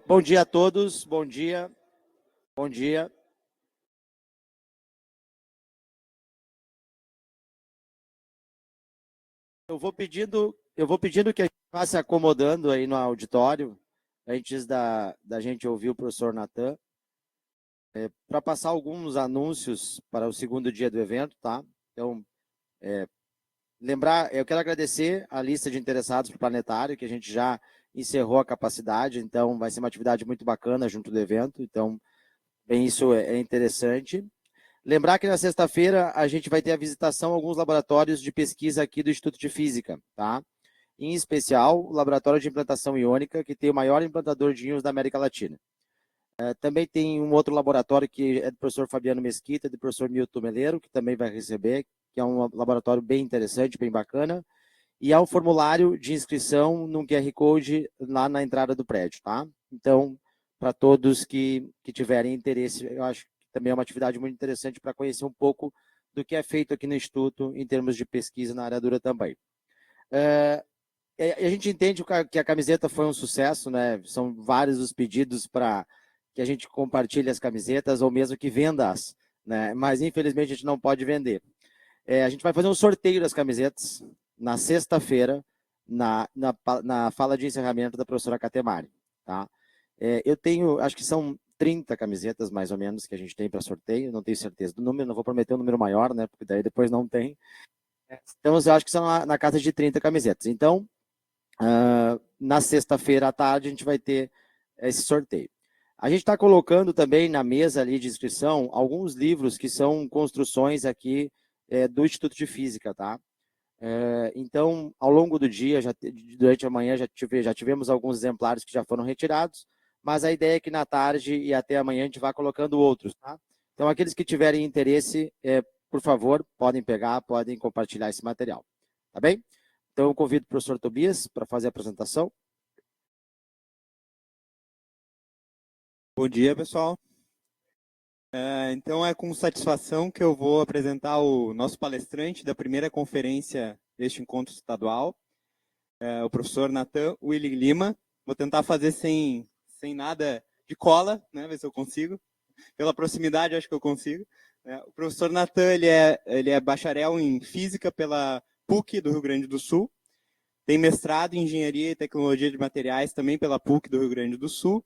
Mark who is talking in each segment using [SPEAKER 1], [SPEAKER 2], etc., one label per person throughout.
[SPEAKER 1] Bom dia a todos, bom dia. Eu vou pedindo que a gente vá se acomodando aí no auditório, antes da gente ouvir o professor Natan, para passar alguns anúncios para o segundo dia do evento, tá? Então, eu quero agradecer a lista de interessados para o planetário, que a gente já encerrou a capacidade, então vai ser uma atividade muito bacana junto do evento, então, bem, isso é interessante. Lembrar que na sexta-feira a gente vai ter a visitação a alguns laboratórios de pesquisa aqui do Instituto de Física, tá? Em especial, o Laboratório de Implantação Iônica, que tem o maior implantador de íons da América Latina. Também tem um outro laboratório que é do professor Fabiano Mesquita, do professor Milton Meleiro, que também vai receber, que é um laboratório bem interessante, bem bacana. E há um formulário de inscrição num QR Code lá na entrada do prédio, tá? Então, para todos que tiverem interesse, eu acho que também é uma atividade muito interessante para conhecer um pouco do que é feito aqui no Instituto em termos de pesquisa na área dura também. A gente entende que a camiseta foi um sucesso, né? São vários os pedidos para que a gente compartilhe as camisetas ou mesmo que venda-as, né? Mas infelizmente a gente não pode vender. A gente vai fazer um sorteio das camisetas na sexta-feira, na fala de encerramento da professora Catemari, tá? Eu tenho, acho que são 30 camisetas, mais ou menos, que a gente tem para sorteio, não tenho certeza do número, não vou prometer um número maior, né? Porque daí depois não tem. Então, eu acho que são na casa de 30 camisetas. Então, na sexta-feira à tarde, a gente vai ter esse sorteio. A gente está colocando também na mesa ali de inscrição alguns livros que são construções aqui do Instituto de Física, tá? Então, ao longo do dia, durante a manhã, já tivemos alguns exemplares que já foram retirados, mas a ideia é que na tarde e até amanhã a gente vá colocando outros, tá? Então, aqueles que tiverem interesse, por favor, podem pegar, podem compartilhar esse material, tá bem? Então, eu convido o professor Tobias para fazer a apresentação.
[SPEAKER 2] Bom dia, pessoal. Então, é com satisfação que eu vou apresentar o nosso palestrante da primeira conferência deste encontro estadual, o professor Natan Willi Lima. Vou tentar fazer sem nada de cola, né, ver se eu consigo. Pela proximidade, acho que eu consigo. O professor Natan, ele é bacharel em Física pela PUC do Rio Grande do Sul, tem mestrado em Engenharia e Tecnologia de Materiais também pela PUC do Rio Grande do Sul.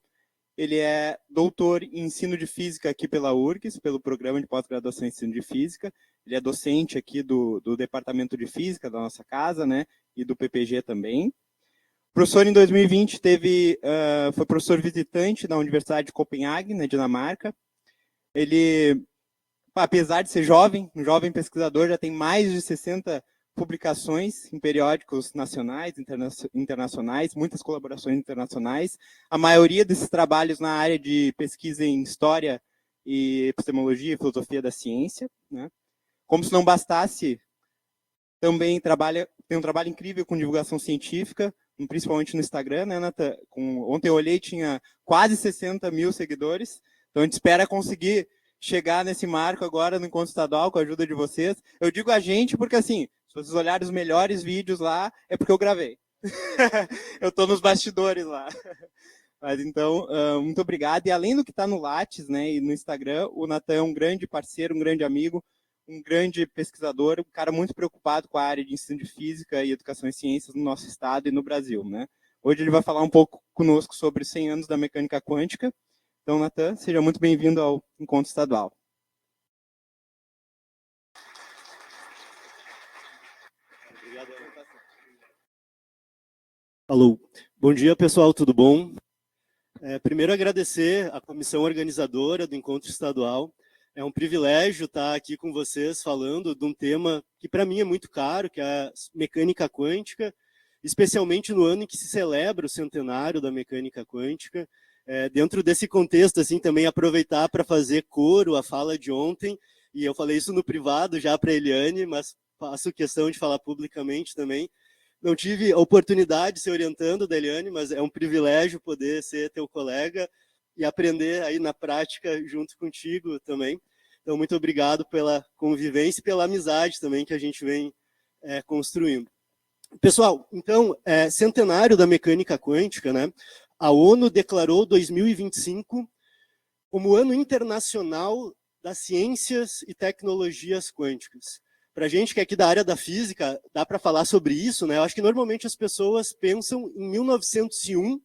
[SPEAKER 2] Ele é doutor em Ensino de Física aqui pela URGS, pelo Programa de Pós-Graduação em Ensino de Física. Ele é docente aqui do Departamento de Física da nossa casa, né, e do PPG também. Professor, em 2020, foi professor visitante da Universidade de Copenhague, na Dinamarca. Ele, apesar de ser jovem, um jovem pesquisador, já tem mais de 60 publicações em periódicos nacionais, internacionais, muitas colaborações internacionais. A maioria desses trabalhos na área de pesquisa em história e epistemologia e filosofia da ciência, né? Como se não bastasse, também tem um trabalho incrível com divulgação científica, principalmente no Instagram, né, Nathan? Ontem eu olhei, tinha quase 60 mil seguidores, então a gente espera conseguir chegar nesse marco agora no encontro estadual com a ajuda de vocês. Eu digo a gente porque, assim, se vocês olharem os melhores vídeos lá, é porque eu gravei. Eu estou nos bastidores lá. Mas então, muito obrigado. E além do que está no Lattes, né, e no Instagram, o Nathan é um grande parceiro, um grande amigo, um grande pesquisador, um cara muito preocupado com a área de ensino de física e educação em ciências no nosso estado e no Brasil, né? Hoje ele vai falar um pouco conosco sobre 100 anos da mecânica quântica. Então, Nathan, seja muito bem-vindo ao encontro estadual.
[SPEAKER 3] Obrigado. Alô. Bom dia, pessoal, tudo bom? Primeiro, agradecer à comissão organizadora do encontro estadual. É um privilégio estar aqui com vocês falando de um tema que para mim é muito caro, que é a mecânica quântica, especialmente no ano em que se celebra o centenário da mecânica quântica. Dentro desse contexto, assim, também aproveitar para fazer coro à fala de ontem, e eu falei isso no privado já para a Eliane, mas faço questão de falar publicamente também. Não tive a oportunidade de ser orientando da Eliane, mas é um privilégio poder ser teu colega e aprender aí na prática junto contigo também. Então, muito obrigado pela convivência e pela amizade também que a gente vem construindo. Pessoal, então, centenário da mecânica quântica, né? A ONU declarou 2025 como Ano Internacional das Ciências e Tecnologias Quânticas. Para a gente que é aqui da área da física, dá para falar sobre isso, né? Eu acho que normalmente as pessoas pensam em 1901,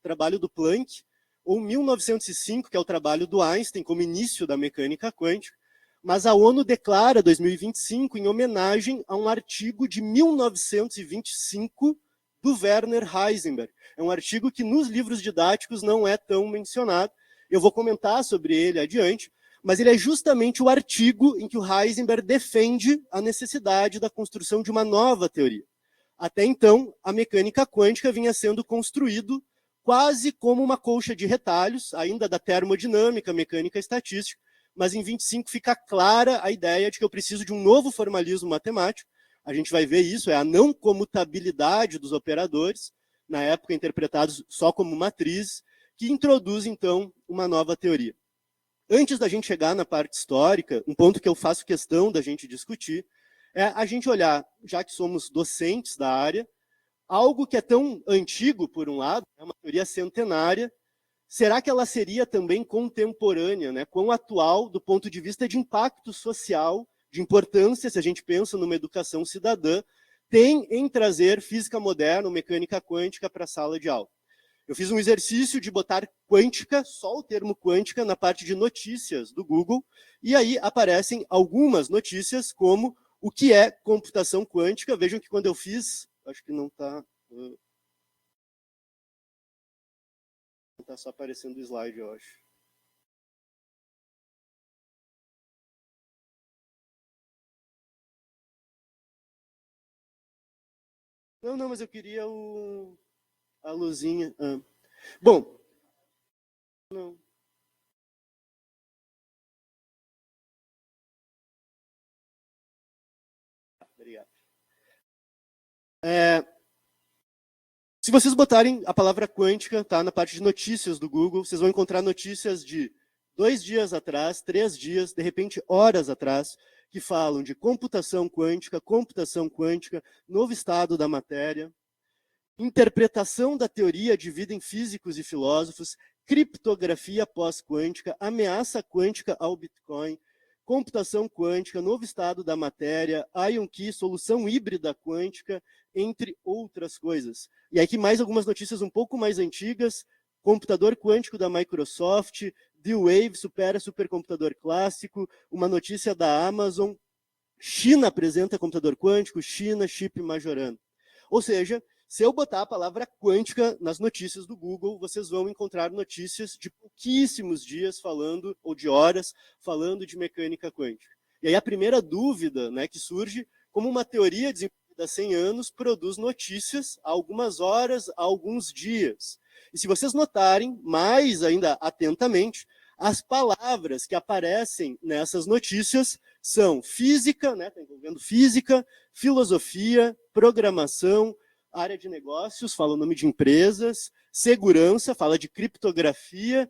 [SPEAKER 3] trabalho do Planck, ou 1905, que é o trabalho do Einstein, como início da mecânica quântica, mas a ONU declara 2025 em homenagem a um artigo de 1925 do Werner Heisenberg. É um artigo que nos livros didáticos não é tão mencionado. Eu vou comentar sobre ele adiante, mas ele é justamente o artigo em que o Heisenberg defende a necessidade da construção de uma nova teoria. Até então, a mecânica quântica vinha sendo construído quase como uma colcha de retalhos, ainda da termodinâmica, mecânica estatística, mas em 25 fica clara a ideia de que eu preciso de um novo formalismo matemático. A gente vai ver isso, é a não comutabilidade dos operadores, na época interpretados só como matrizes, que introduz, então, uma nova teoria. Antes da gente chegar na parte histórica, um ponto que eu faço questão da gente discutir é a gente olhar, já que somos docentes da área, algo que é tão antigo, por um lado, é uma teoria centenária, será que ela seria também contemporânea, né? Quão atual do ponto de vista de impacto social, de importância, se a gente pensa numa educação cidadã, tem em trazer física moderna, mecânica quântica para a sala de aula? Eu fiz um exercício de botar quântica, só o termo quântica, na parte de notícias do Google, e aí aparecem algumas notícias como o que é computação quântica. Vejam que quando eu fiz, acho que não está... Está só aparecendo o slide, eu acho. Não, mas eu queria a luzinha. Bom, não. Obrigado. Se vocês botarem a palavra quântica, tá, na parte de notícias do Google, vocês vão encontrar notícias de 2 dias atrás, 3 dias, de repente horas atrás, que falam de computação quântica, novo estado da matéria, interpretação da teoria dividem físicos e filósofos, criptografia pós-quântica, ameaça quântica ao Bitcoin, computação quântica, novo estado da matéria, ion key, solução híbrida quântica, entre outras coisas. E aqui mais algumas notícias um pouco mais antigas, computador quântico da Microsoft, D-Wave supera supercomputador clássico, uma notícia da Amazon, China apresenta computador quântico, China, chip majorando. Ou seja, se eu botar a palavra quântica nas notícias do Google, vocês vão encontrar notícias de pouquíssimos dias falando, ou de horas, falando de mecânica quântica. E aí a primeira dúvida, né, que surge como uma teoria desenvolvida há 100 anos produz notícias há algumas horas, há alguns dias. E se vocês notarem, mais ainda atentamente, as palavras que aparecem nessas notícias são física, né, tá envolvendo física, filosofia, programação, área de negócios, fala o nome de empresas, segurança, fala de criptografia,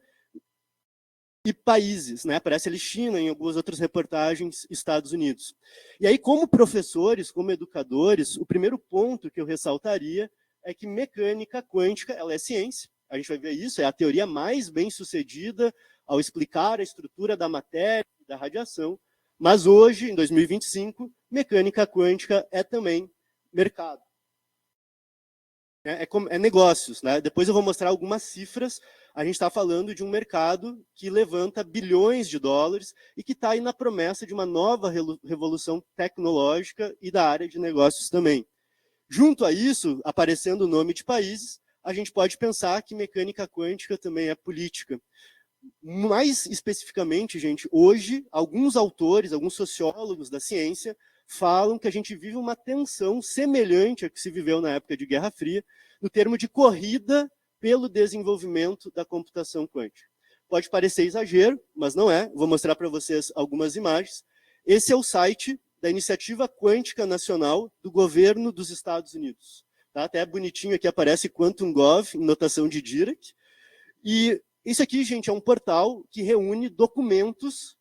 [SPEAKER 3] e países, né? Aparece ali China, em algumas outras reportagens, Estados Unidos. E aí, como professores, como educadores, o primeiro ponto que eu ressaltaria é que mecânica quântica, ela é ciência, a gente vai ver isso, é a teoria mais bem sucedida ao explicar a estrutura da matéria e da radiação, mas hoje, em 2025, mecânica quântica é também mercado. É negócios, né? Depois eu vou mostrar algumas cifras. A gente está falando de um mercado que levanta bilhões de dólares e que está aí na promessa de uma nova revolução tecnológica e da área de negócios também. Junto a isso, aparecendo o nome de países, a gente pode pensar que mecânica quântica também é política. Mais especificamente, gente, hoje, alguns autores, alguns sociólogos da ciência falam que a gente vive uma tensão semelhante à que se viveu na época de Guerra Fria, no termo de corrida pelo desenvolvimento da computação quântica. Pode parecer exagero, mas não é. Vou mostrar para vocês algumas imagens. Esse é o site da Iniciativa Quântica Nacional do governo dos Estados Unidos. Tá? Até bonitinho aqui aparece QuantumGov, em notação de Dirac. E isso aqui, gente, é um portal que reúne documentos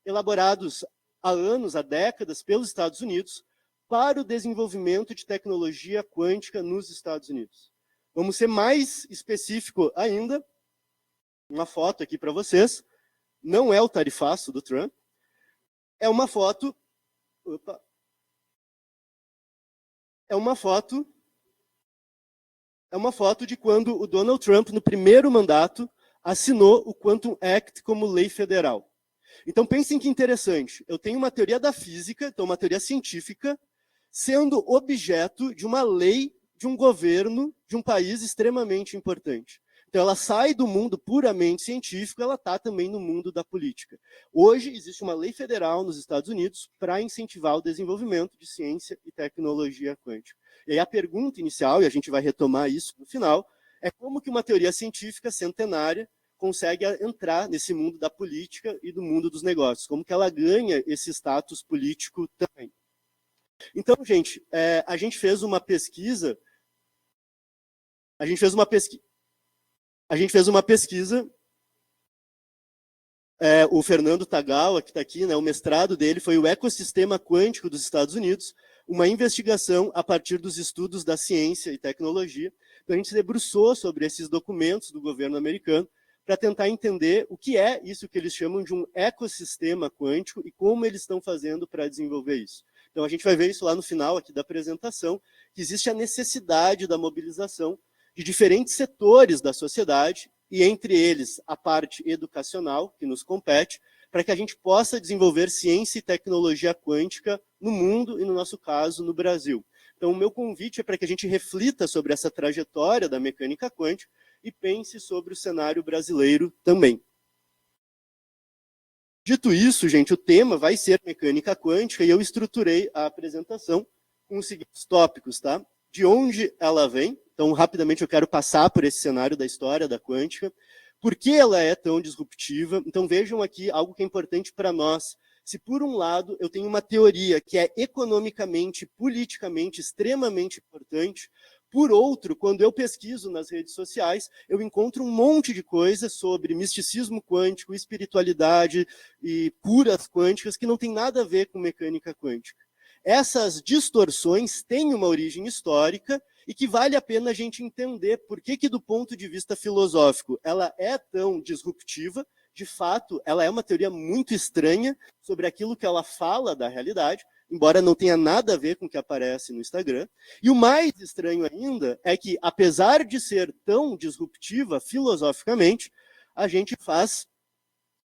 [SPEAKER 3] elaborados há anos, há décadas, pelos Estados Unidos, para o desenvolvimento de tecnologia quântica nos Estados Unidos. Vamos ser mais específico ainda, uma foto aqui para vocês, não é o tarifaço do Trump, é uma foto, é uma foto de quando o Donald Trump, no primeiro mandato, assinou o Quantum Act como lei federal. Então, pensem que interessante. Eu tenho uma teoria da física, então uma teoria científica, sendo objeto de uma lei de um governo de um país extremamente importante. Então, ela sai do mundo puramente científico, ela está também no mundo da política. Hoje, existe uma lei federal nos Estados Unidos para incentivar o desenvolvimento de ciência e tecnologia quântica. E aí a pergunta inicial, e a gente vai retomar isso no final, é como que uma teoria científica centenária consegue entrar nesse mundo da política e do mundo dos negócios, como que ela ganha esse status político também. Então, gente, a gente fez uma pesquisa, o Fernando Tagawa, que está aqui, né, o mestrado dele foi o ecossistema quântico dos Estados Unidos, uma investigação a partir dos estudos da ciência e tecnologia. Então, a gente se debruçou sobre esses documentos do governo americano para tentar entender o que é isso que eles chamam de um ecossistema quântico e como eles estão fazendo para desenvolver isso. Então, a gente vai ver isso lá no final aqui da apresentação, que existe a necessidade da mobilização de diferentes setores da sociedade, e entre eles a parte educacional, que nos compete, para que a gente possa desenvolver ciência e tecnologia quântica no mundo e, no nosso caso, no Brasil. Então, o meu convite é para que a gente reflita sobre essa trajetória da mecânica quântica e pense sobre o cenário brasileiro também. Dito isso, gente, o tema vai ser mecânica quântica e eu estruturei a apresentação com os seguintes tópicos, tá? De onde ela vem, então rapidamente eu quero passar por esse cenário da história da quântica, por que ela é tão disruptiva. Então vejam aqui algo que é importante para nós. Se por um lado eu tenho uma teoria que é economicamente, politicamente extremamente importante, por outro, quando eu pesquiso nas redes sociais, eu encontro um monte de coisas sobre misticismo quântico, espiritualidade e curas quânticas que não tem nada a ver com mecânica quântica. Essas distorções têm uma origem histórica e que vale a pena a gente entender por que do ponto de vista filosófico, ela é tão disruptiva. De fato, ela é uma teoria muito estranha sobre aquilo que ela fala da realidade, embora não tenha nada a ver com o que aparece no Instagram. E o mais estranho ainda é que, apesar de ser tão disruptiva filosoficamente, a gente faz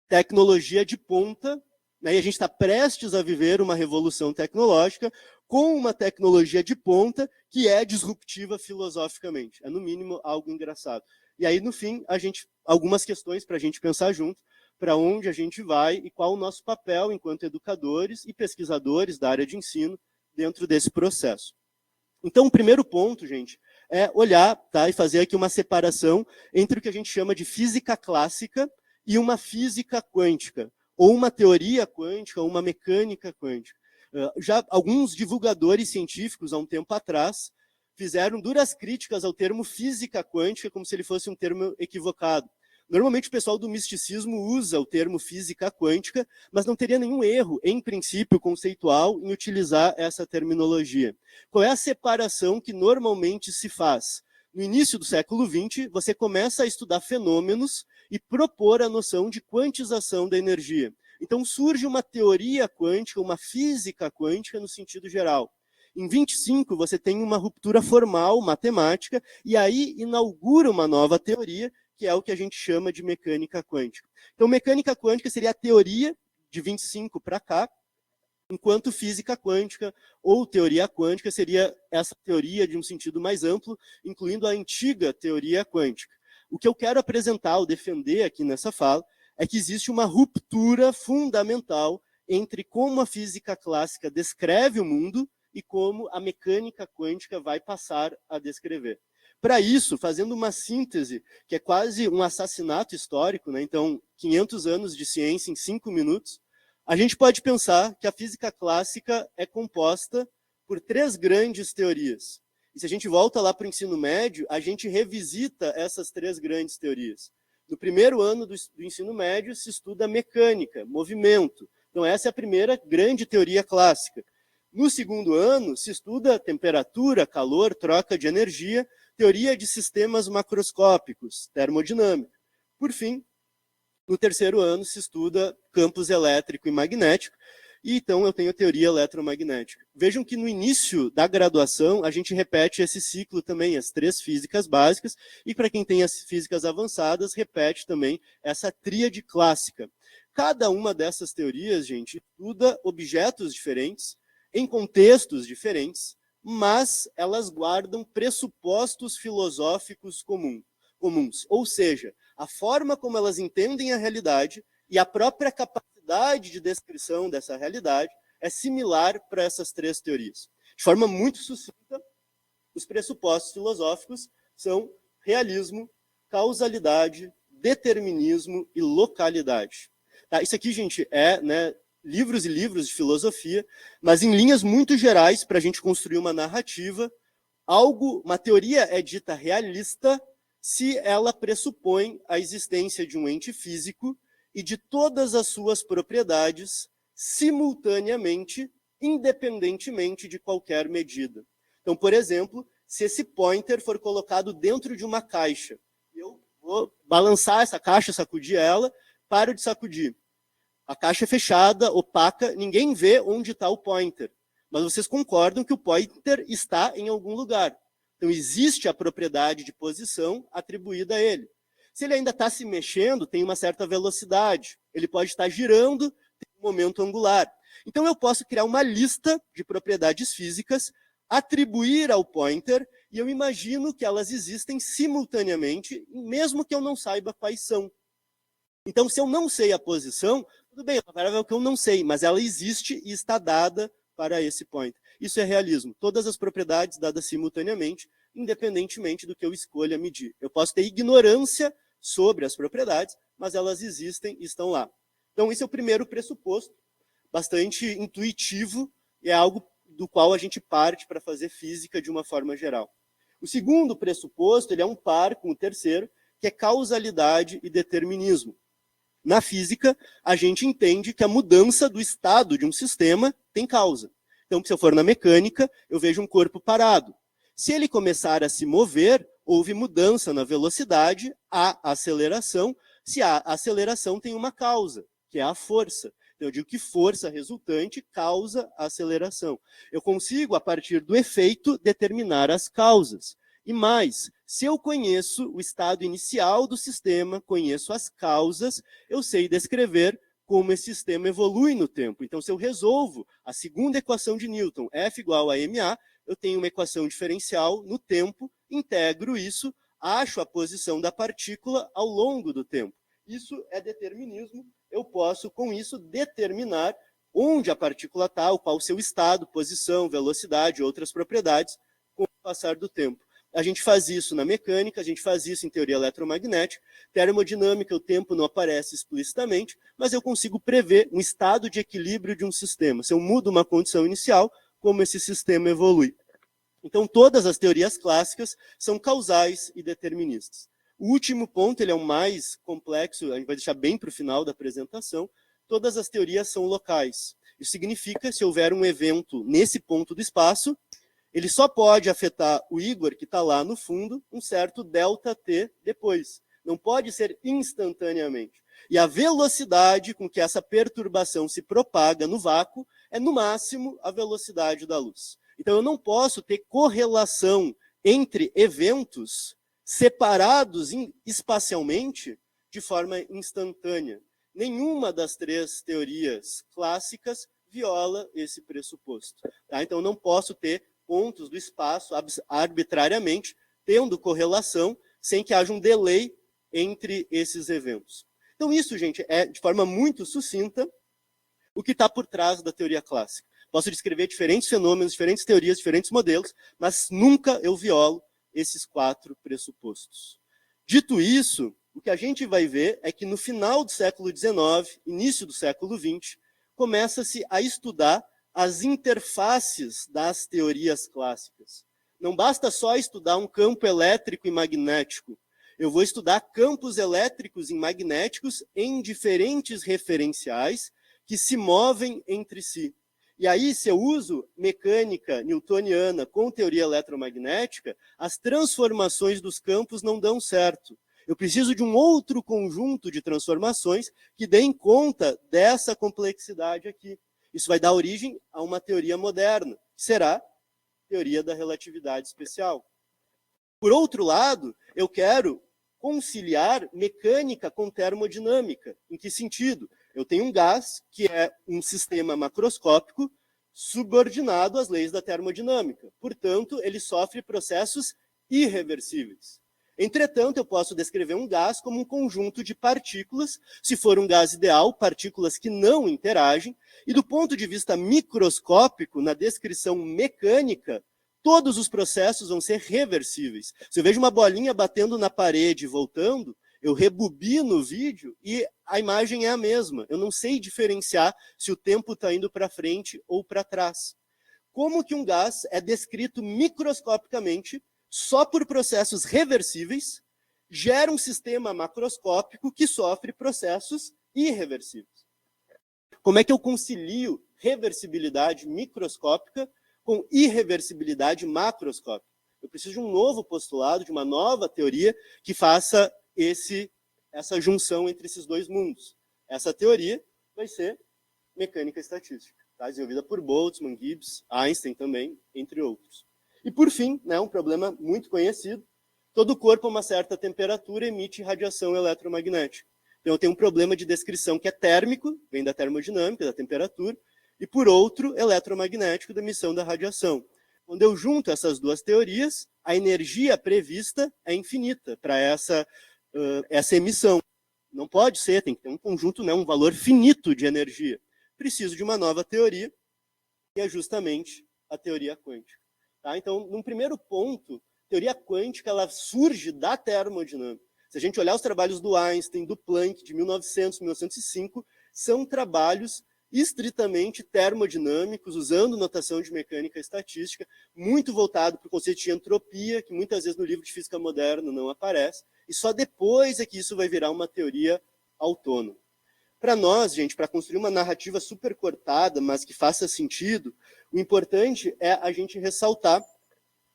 [SPEAKER 3] tecnologia de ponta, né? E a gente está prestes a viver uma revolução tecnológica com uma tecnologia de ponta que é disruptiva filosoficamente. É, no mínimo, algo engraçado. E aí, no fim, algumas questões para a gente pensar junto, para onde a gente vai e qual o nosso papel enquanto educadores e pesquisadores da área de ensino dentro desse processo. Então, o primeiro ponto, gente, é olhar, tá, e fazer aqui uma separação entre o que a gente chama de física clássica e uma física quântica, ou uma teoria quântica, ou uma mecânica quântica. Já alguns divulgadores científicos, há um tempo atrás, fizeram duras críticas ao termo física quântica, como se ele fosse um termo equivocado. Normalmente o pessoal do misticismo usa o termo física quântica, mas não teria nenhum erro, em princípio conceitual, em utilizar essa terminologia. Qual é a separação que normalmente se faz? No início do século XX, você começa a estudar fenômenos e propor a noção de quantização da energia. Então surge uma teoria quântica, uma física quântica no sentido geral. Em 25, você tem uma ruptura formal, matemática, e aí inaugura uma nova teoria, que é o que a gente chama de mecânica quântica. Então, mecânica quântica seria a teoria de 25 para cá, enquanto física quântica ou teoria quântica seria essa teoria de um sentido mais amplo, incluindo a antiga teoria quântica. O que eu quero apresentar ou defender aqui nessa fala é que existe uma ruptura fundamental entre como a física clássica descreve o mundo e como a mecânica quântica vai passar a descrever. Para isso, fazendo uma síntese, que é quase um assassinato histórico, né? Então, 500 anos de ciência em 5 minutos, a gente pode pensar que a física clássica é composta por 3 grandes teorias. E se a gente volta lá para o ensino médio, a gente revisita essas 3 grandes teorias. No primeiro ano do ensino médio, se estuda mecânica, movimento. Então, essa é a primeira grande teoria clássica. No segundo ano, se estuda temperatura, calor, troca de energia, teoria de sistemas macroscópicos, termodinâmica. Por fim, no terceiro ano, se estuda campos elétrico e magnético, e então eu tenho a teoria eletromagnética. Vejam que no início da graduação, a gente repete esse ciclo também, as 3 físicas básicas, e para quem tem as físicas avançadas, repete também essa tríade clássica. Cada uma dessas teorias, gente, estuda objetos diferentes, em contextos diferentes, mas elas guardam pressupostos filosóficos comuns. Ou seja, a forma como elas entendem a realidade e a própria capacidade de descrição dessa realidade é similar para essas 3 teorias. De forma muito sucinta, os pressupostos filosóficos são realismo, causalidade, determinismo e localidade. Tá? Isso aqui, gente, é, né, livros e livros de filosofia, mas em linhas muito gerais, para a gente construir uma narrativa, uma teoria é dita realista se ela pressupõe a existência de um ente físico e de todas as suas propriedades simultaneamente, independentemente de qualquer medida. Então, por exemplo, se esse pointer for colocado dentro de uma caixa, eu vou balançar essa caixa, sacudir ela, paro de sacudir. A caixa é fechada, opaca, ninguém vê onde está o pointer. Mas vocês concordam que o pointer está em algum lugar. Então, existe a propriedade de posição atribuída a ele. Se ele ainda está se mexendo, tem uma certa velocidade. Ele pode estar girando, tem um momento angular. Então, eu posso criar uma lista de propriedades físicas, atribuir ao pointer, e eu imagino que elas existem simultaneamente, mesmo que eu não saiba quais são. Então, se eu não sei a posição, tudo bem, é uma variável que eu não sei, mas ela existe e está dada para esse pointer. Isso é realismo. Todas as propriedades dadas simultaneamente, independentemente do que eu escolha medir. Eu posso ter ignorância sobre as propriedades, mas elas existem e estão lá. Então, esse é o primeiro pressuposto, bastante intuitivo, e é algo do qual a gente parte para fazer física de uma forma geral. O segundo pressuposto, ele é um par com o terceiro, que é causalidade e determinismo. Na física, a gente entende que a mudança do estado de um sistema tem causa. Então, se eu for na mecânica, eu vejo um corpo parado. Se ele começar a se mover, houve mudança na velocidade, há aceleração. Se há aceleração, tem uma causa, que é a força. Então, eu digo que força resultante causa a aceleração. Eu consigo, a partir do efeito, determinar as causas. E mais, se eu conheço o estado inicial do sistema, conheço as causas, eu sei descrever como esse sistema evolui no tempo. Então, se eu resolvo a segunda equação de Newton, F igual a ma, eu tenho uma equação diferencial no tempo, integro isso, acho a posição da partícula ao longo do tempo. Isso é determinismo. Eu posso, com isso, determinar onde a partícula está, qual o seu estado, posição, velocidade, outras propriedades, com o passar do tempo. A gente faz isso na mecânica, a gente faz isso em teoria eletromagnética, termodinâmica, o tempo não aparece explicitamente, mas eu consigo prever um estado de equilíbrio de um sistema. Se eu mudo uma condição inicial, como esse sistema evolui. Então, todas as teorias clássicas são causais e deterministas. O último ponto, ele é o mais complexo, a gente vai deixar bem para o final da apresentação, todas as teorias são locais. Isso significa, se houver um evento nesse ponto do espaço, ele só pode afetar o Igor, que está lá no fundo, um certo ΔT depois. Não pode ser instantaneamente. E a velocidade com que essa perturbação se propaga no vácuo é, no máximo, a velocidade da luz. Então, eu não posso ter correlação entre eventos separados espacialmente de forma instantânea. Nenhuma das três teorias clássicas viola esse pressuposto. Tá? Então, eu não posso ter pontos do espaço arbitrariamente tendo correlação sem que haja um delay entre esses eventos. Então, isso, gente, é, de forma muito sucinta, o que está por trás da teoria clássica. Posso descrever diferentes fenômenos, diferentes teorias, diferentes modelos, mas nunca eu violo esses 4 pressupostos. Dito isso, o que a gente vai ver é que no final do século XIX, início do século XX, começa-se a estudar as interfaces das teorias clássicas. Não basta só estudar um campo elétrico e magnético. Eu vou estudar campos elétricos e magnéticos em diferentes referenciais que se movem entre si. E aí, se eu uso mecânica newtoniana com teoria eletromagnética, as transformações dos campos não dão certo. Eu preciso de um outro conjunto de transformações que deem conta dessa complexidade aqui. Isso vai dar origem a uma teoria moderna, que será a teoria da relatividade especial. Por outro lado, eu quero conciliar mecânica com termodinâmica. Em que sentido? Eu tenho um gás que é um sistema macroscópico subordinado às leis da termodinâmica. Portanto, ele sofre processos irreversíveis. Entretanto, eu posso descrever um gás como um conjunto de partículas, se for um gás ideal, partículas que não interagem, e do ponto de vista microscópico, na descrição mecânica, todos os processos vão ser reversíveis. Se eu vejo uma bolinha batendo na parede e voltando, eu rebobino o vídeo e a imagem é a mesma. Eu não sei diferenciar se o tempo está indo para frente ou para trás. Como que um gás é descrito microscopicamente só por processos reversíveis, gera um sistema macroscópico que sofre processos irreversíveis? Como é que eu concilio reversibilidade microscópica com irreversibilidade macroscópica? Eu preciso de um novo postulado, de uma nova teoria que faça essa junção entre esses dois mundos. Essa teoria vai ser mecânica estatística, tá? Desenvolvida por Boltzmann, Gibbs, Einstein também, entre outros. E, por fim, né, um problema muito conhecido, todo corpo a uma certa temperatura emite radiação eletromagnética. Então, eu tenho um problema de descrição que é térmico, vem da termodinâmica, da temperatura, e, por outro, eletromagnético, da emissão da radiação. Quando eu junto essas duas teorias, a energia prevista é infinita para essa emissão. Não pode ser, tem que ter um conjunto, né, um valor finito de energia. Preciso de uma nova teoria, que é justamente a teoria quântica. Tá? Então, num primeiro ponto, a teoria quântica ela surge da termodinâmica. Se a gente olhar os trabalhos do Einstein, do Planck, de 1900, 1905, são trabalhos estritamente termodinâmicos, usando notação de mecânica estatística, muito voltado para o conceito de entropia, que muitas vezes no livro de física moderna não aparece, e só depois é que isso vai virar uma teoria autônoma. Para nós, gente, para construir uma narrativa super cortada, mas que faça sentido, o importante é a gente ressaltar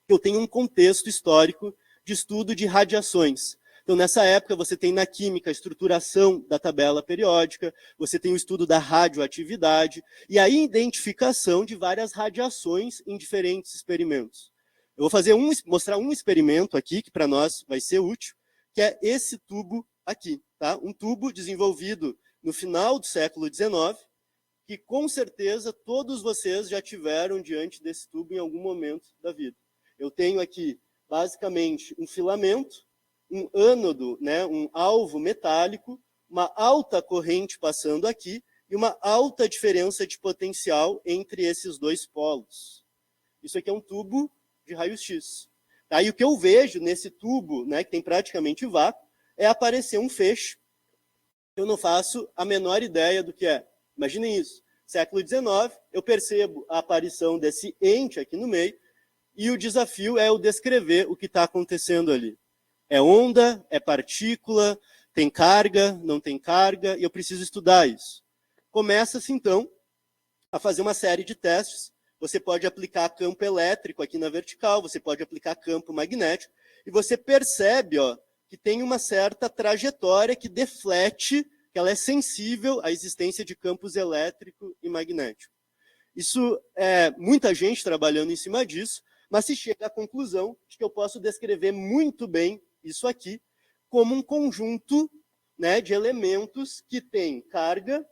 [SPEAKER 3] que eu tenho um contexto histórico de estudo de radiações. Então, nessa época, você tem na química a estruturação da tabela periódica, você tem o estudo da radioatividade e a identificação de várias radiações em diferentes experimentos. Eu vou mostrar um experimento aqui, que para nós vai ser útil, que é esse tubo aqui. Tá? Um tubo desenvolvido no final do século XIX, que com certeza todos vocês já tiveram diante desse tubo em algum momento da vida. Eu tenho aqui, basicamente, um filamento, um ânodo, né, um alvo metálico, uma alta corrente passando aqui, e uma alta diferença de potencial entre esses dois polos. Isso aqui é um tubo de raio-x. Tá? E o que eu vejo nesse tubo, né, que tem praticamente vácuo, é aparecer um feixe. Eu não faço a menor ideia do que é. Imaginem isso. Século XIX, eu percebo a aparição desse ente aqui no meio, e o desafio é eu descrever o que está acontecendo ali. É onda, é partícula, tem carga, não tem carga, e eu preciso estudar isso. Começa-se, então, a fazer uma série de testes. Você pode aplicar campo elétrico aqui na vertical, você pode aplicar campo magnético, e você percebe, ó, que tem uma certa trajetória que deflete, que ela é sensível à existência de campos elétrico e magnético. Isso é muita gente trabalhando em cima disso, mas se chega à conclusão de que eu posso descrever muito bem isso aqui como um conjunto, né, de elementos que tem carga,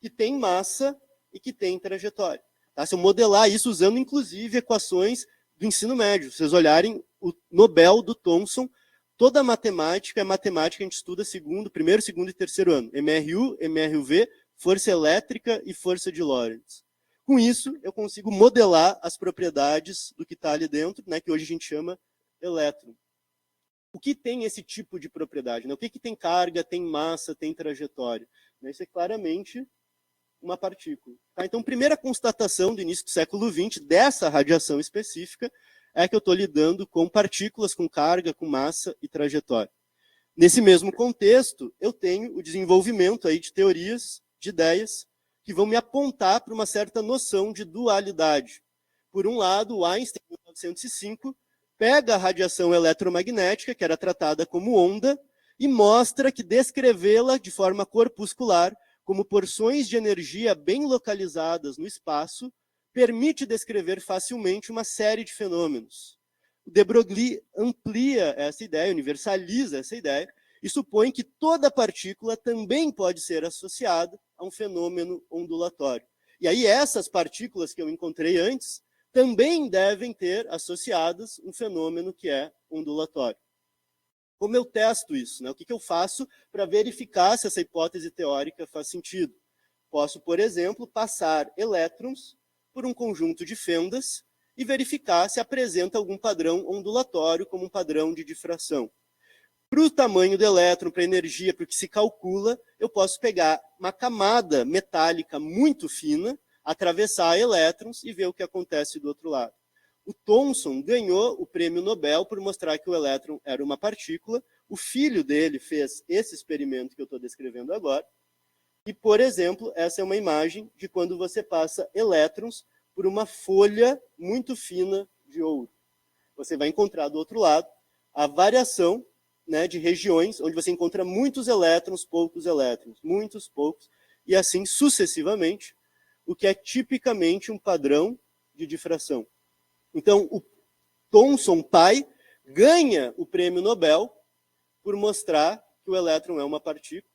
[SPEAKER 3] que tem massa e que tem trajetória. Tá? Se eu modelar isso usando, inclusive, equações do ensino médio, se vocês olharem o Nobel do Thomson, toda a matemática é matemática que a gente estuda primeiro, segundo e terceiro ano. MRU, MRUV, força elétrica e força de Lorentz. Com isso, eu consigo modelar as propriedades do que está ali dentro, né, que hoje a gente chama elétron. O que tem esse tipo de propriedade? Né? O que tem carga, tem massa, tem trajetória? Isso é claramente uma partícula. Tá? Então, primeira constatação do início do século XX, dessa radiação específica, é que eu estou lidando com partículas com carga, com massa e trajetória. Nesse mesmo contexto, eu tenho o desenvolvimento aí de teorias, de ideias, que vão me apontar para uma certa noção de dualidade. Por um lado, o Einstein, em 1905, pega a radiação eletromagnética, que era tratada como onda, e mostra que descrevê-la de forma corpuscular, como porções de energia bem localizadas no espaço, permite descrever facilmente uma série de fenômenos. O de Broglie amplia essa ideia, universaliza essa ideia, e supõe que toda partícula também pode ser associada a um fenômeno ondulatório. E aí essas partículas que eu encontrei antes também devem ter associadas um fenômeno que é ondulatório. Como eu testo isso? Né? O que eu faço para verificar se essa hipótese teórica faz sentido? Posso, por exemplo, passar elétrons por um conjunto de fendas e verificar se apresenta algum padrão ondulatório, como um padrão de difração. Para o tamanho do elétron, para a energia, para o que se calcula, eu posso pegar uma camada metálica muito fina, atravessar elétrons e ver o que acontece do outro lado. O Thomson ganhou o prêmio Nobel por mostrar que o elétron era uma partícula. O filho dele fez esse experimento que eu estou descrevendo agora. E, por exemplo, essa é uma imagem de quando você passa elétrons por uma folha muito fina de ouro. Você vai encontrar do outro lado a variação, né, de regiões onde você encontra muitos elétrons, muitos, poucos, e assim sucessivamente, o que é tipicamente um padrão de difração. Então, o Thomson pai ganha o prêmio Nobel por mostrar que o elétron é uma partícula,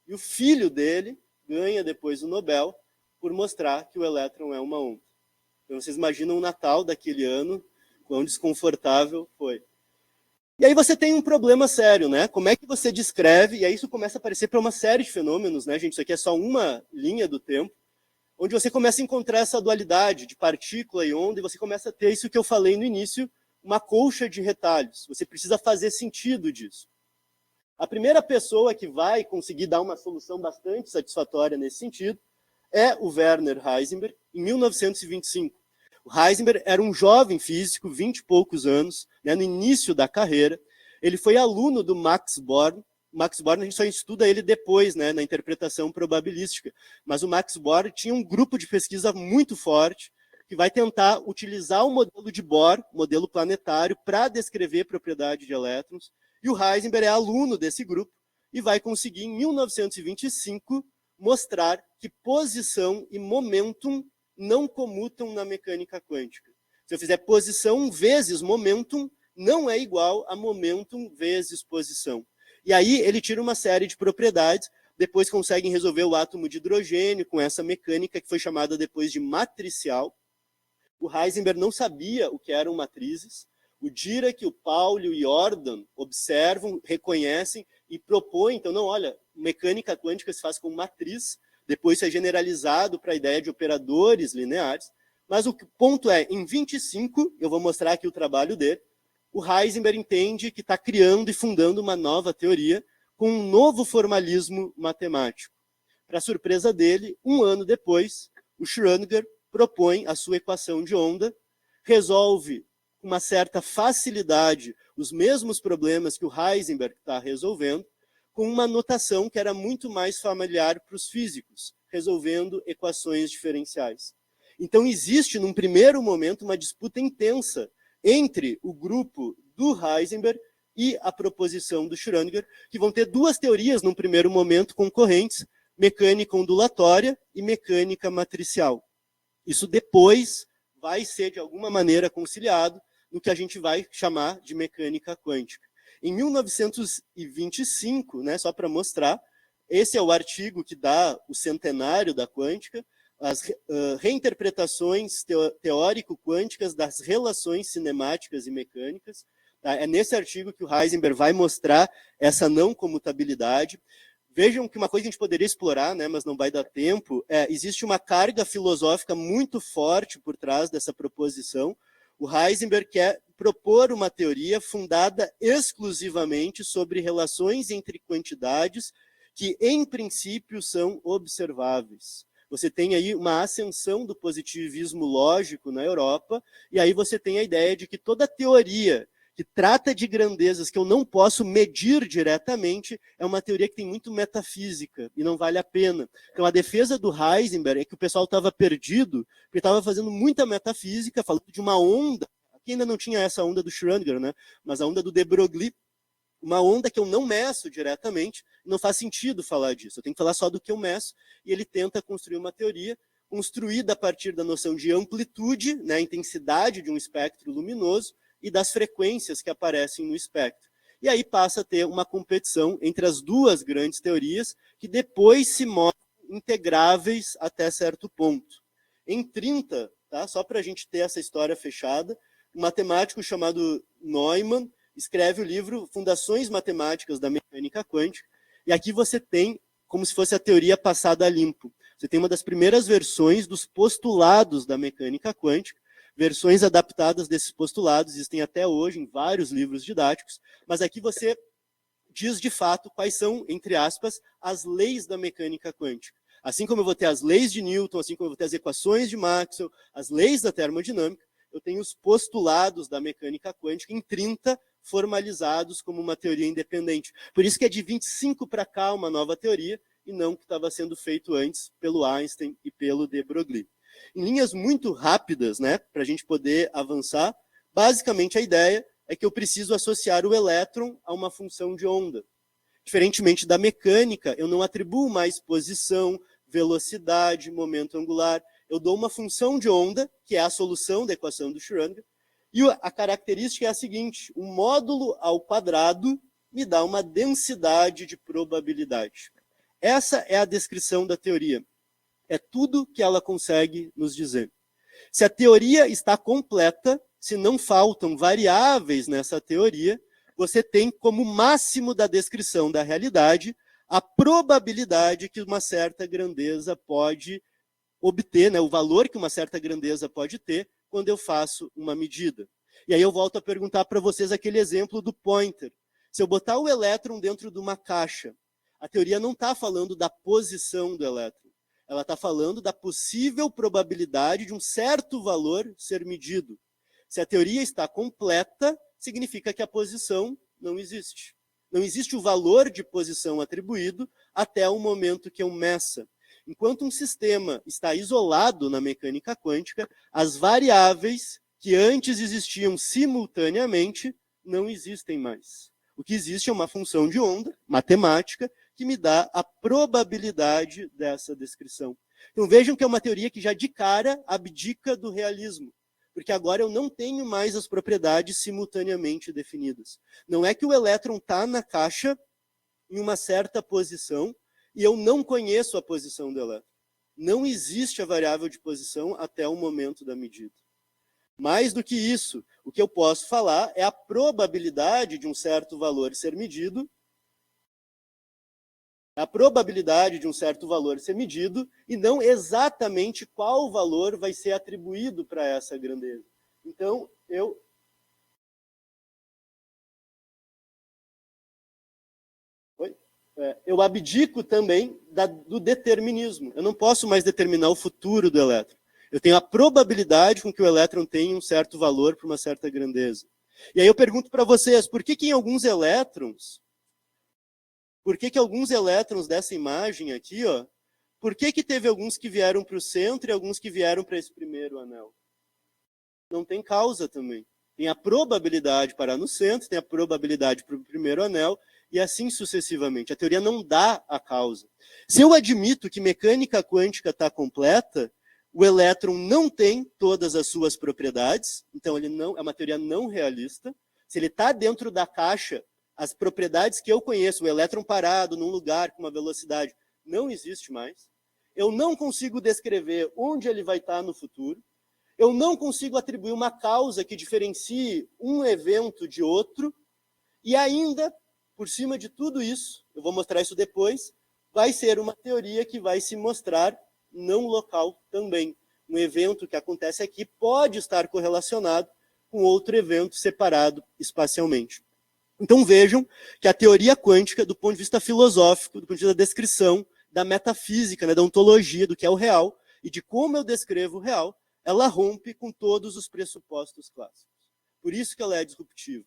[SPEAKER 3] e o filho dele ganha depois o Nobel por mostrar que o elétron é uma onda. Então, vocês imaginam o Natal daquele ano, quão desconfortável foi. E aí você tem um problema sério, né? Como é que você descreve, e aí isso começa a aparecer para uma série de fenômenos, né, gente? Isso aqui é só uma linha do tempo, onde você começa a encontrar essa dualidade de partícula e onda, e você começa a ter isso que eu falei no início, uma colcha de retalhos. Você precisa fazer sentido disso. A primeira pessoa que vai conseguir dar uma solução bastante satisfatória nesse sentido é o Werner Heisenberg, em 1925. O Heisenberg era um jovem físico, 20 e poucos anos, né, no início da carreira. Ele foi aluno do Max Born. Max Born, a gente só estuda ele depois, né, na interpretação probabilística. Mas o Max Born tinha um grupo de pesquisa muito forte que vai tentar utilizar o modelo de Bohr, modelo planetário, para descrever propriedade de elétrons. E o Heisenberg é aluno desse grupo e vai conseguir, em 1925, mostrar que posição e momentum não comutam na mecânica quântica. Se eu fizer posição vezes momentum, não é igual a momentum vezes posição. E aí ele tira uma série de propriedades, depois conseguem resolver o átomo de hidrogênio com essa mecânica que foi chamada depois de matricial. O Heisenberg não sabia o que eram matrizes. O Dirac, o Pauli e o Jordan observam, reconhecem e propõem. Então, não, olha, mecânica quântica se faz com matriz, depois isso é generalizado para a ideia de operadores lineares, mas o ponto é, em 25, eu vou mostrar aqui o trabalho dele, o Heisenberg entende que está criando e fundando uma nova teoria com um novo formalismo matemático. Para surpresa dele, um ano depois, o Schrödinger propõe a sua equação de onda, resolve com uma certa facilidade os mesmos problemas que o Heisenberg está resolvendo, com uma notação que era muito mais familiar para os físicos, resolvendo equações diferenciais. Então existe, num primeiro momento, uma disputa intensa entre o grupo do Heisenberg e a proposição do Schrödinger, que vão ter duas teorias, num primeiro momento, concorrentes, mecânica ondulatória e mecânica matricial. Isso depois vai ser, de alguma maneira, conciliado no que a gente vai chamar de mecânica quântica. Em 1925, né, só para mostrar, esse é o artigo que dá o centenário da quântica, as reinterpretações teórico-quânticas das relações cinemáticas e mecânicas. Tá? É nesse artigo que o Heisenberg vai mostrar essa não comutabilidade. Vejam que uma coisa que a gente poderia explorar, né, mas não vai dar tempo, existe uma carga filosófica muito forte por trás dessa proposição. O Heisenberg quer propor uma teoria fundada exclusivamente sobre relações entre quantidades que, em princípio, são observáveis. Você tem aí uma ascensão do positivismo lógico na Europa, e aí você tem a ideia de que toda teoria que trata de grandezas que eu não posso medir diretamente, é uma teoria que tem muito metafísica e não vale a pena. Então a defesa do Heisenberg é que o pessoal estava perdido, porque estava fazendo muita metafísica, falando de uma onda, aqui ainda não tinha essa onda do Schrödinger, né? Mas a onda do de Broglie, uma onda que eu não meço diretamente, não faz sentido falar disso, eu tenho que falar só do que eu meço, e ele tenta construir uma teoria construída a partir da noção de amplitude, né, intensidade de um espectro luminoso, e das frequências que aparecem no espectro. E aí passa a ter uma competição entre as duas grandes teorias, que depois se mostram integráveis até certo ponto. Em 30, tá, só para a gente ter essa história fechada, um matemático chamado Neumann escreve o livro Fundações Matemáticas da Mecânica Quântica, e aqui você tem como se fosse a teoria passada a limpo. Você tem uma das primeiras versões dos postulados da mecânica quântica, versões adaptadas desses postulados, existem até hoje em vários livros didáticos, mas aqui você diz de fato quais são, entre aspas, as leis da mecânica quântica. Assim como eu vou ter as leis de Newton, assim como eu vou ter as equações de Maxwell, as leis da termodinâmica, eu tenho os postulados da mecânica quântica em 30 formalizados como uma teoria independente. Por isso que é de 25 para cá uma nova teoria, e não o que estava sendo feito antes pelo Einstein e pelo de Broglie. Em linhas muito rápidas, né, para a gente poder avançar, basicamente a ideia é que eu preciso associar o elétron a uma função de onda. Diferentemente da mecânica, eu não atribuo mais posição, velocidade, momento angular. Eu dou uma função de onda, que é a solução da equação do Schrödinger, e a característica é a seguinte: o módulo ao quadrado me dá uma densidade de probabilidade. Essa é a descrição da teoria. É tudo que ela consegue nos dizer. Se a teoria está completa, se não faltam variáveis nessa teoria, você tem como máximo da descrição da realidade a probabilidade que uma certa grandeza pode obter, né, o valor que uma certa grandeza pode ter quando eu faço uma medida. E aí eu volto a perguntar para vocês aquele exemplo do pointer. Se eu botar o elétron dentro de uma caixa, a teoria não está falando da posição do elétron. Ela está falando da possível probabilidade de um certo valor ser medido. Se a teoria está completa, significa que a posição não existe. Não existe o valor de posição atribuído até o momento que eu meça. Enquanto um sistema está isolado na mecânica quântica, as variáveis que antes existiam simultaneamente não existem mais. O que existe é uma função de onda, matemática, que me dá a probabilidade dessa descrição. Então vejam que é uma teoria que já de cara abdica do realismo, porque agora eu não tenho mais as propriedades simultaneamente definidas. Não é que o elétron está na caixa em uma certa posição e eu não conheço a posição do elétron. Não existe a variável de posição até o momento da medida. Mais do que isso, o que eu posso falar é a probabilidade de um certo valor ser medido A probabilidade de um certo valor ser medido e não exatamente qual valor vai ser atribuído para essa grandeza. Então, eu abdico também do determinismo. Eu não posso mais determinar o futuro do elétron. Eu tenho a probabilidade com que o elétron tenha um certo valor para uma certa grandeza. E aí eu pergunto para vocês, por que em alguns elétrons, dessa imagem aqui, ó, por que teve alguns que vieram para o centro e alguns que vieram para esse primeiro anel? Não tem causa também. Tem a probabilidade de parar no centro, tem a probabilidade para o primeiro anel, e assim sucessivamente. A teoria não dá a causa. Se eu admito que mecânica quântica está completa, o elétron não tem todas as suas propriedades, então ele não é uma teoria não realista. Se ele está dentro da caixa, as propriedades que eu conheço, o elétron parado num lugar com uma velocidade, não existe mais. Eu não consigo descrever onde ele vai estar no futuro. Eu não consigo atribuir uma causa que diferencie um evento de outro. E ainda, por cima de tudo isso, eu vou mostrar isso depois, vai ser uma teoria que vai se mostrar não local também. Um evento que acontece aqui pode estar correlacionado com outro evento separado espacialmente. Então vejam que a teoria quântica, do ponto de vista filosófico, do ponto de vista da descrição, da metafísica, né, da ontologia, do que é o real, e de como eu descrevo o real, ela rompe com todos os pressupostos clássicos. Por isso que ela é disruptiva.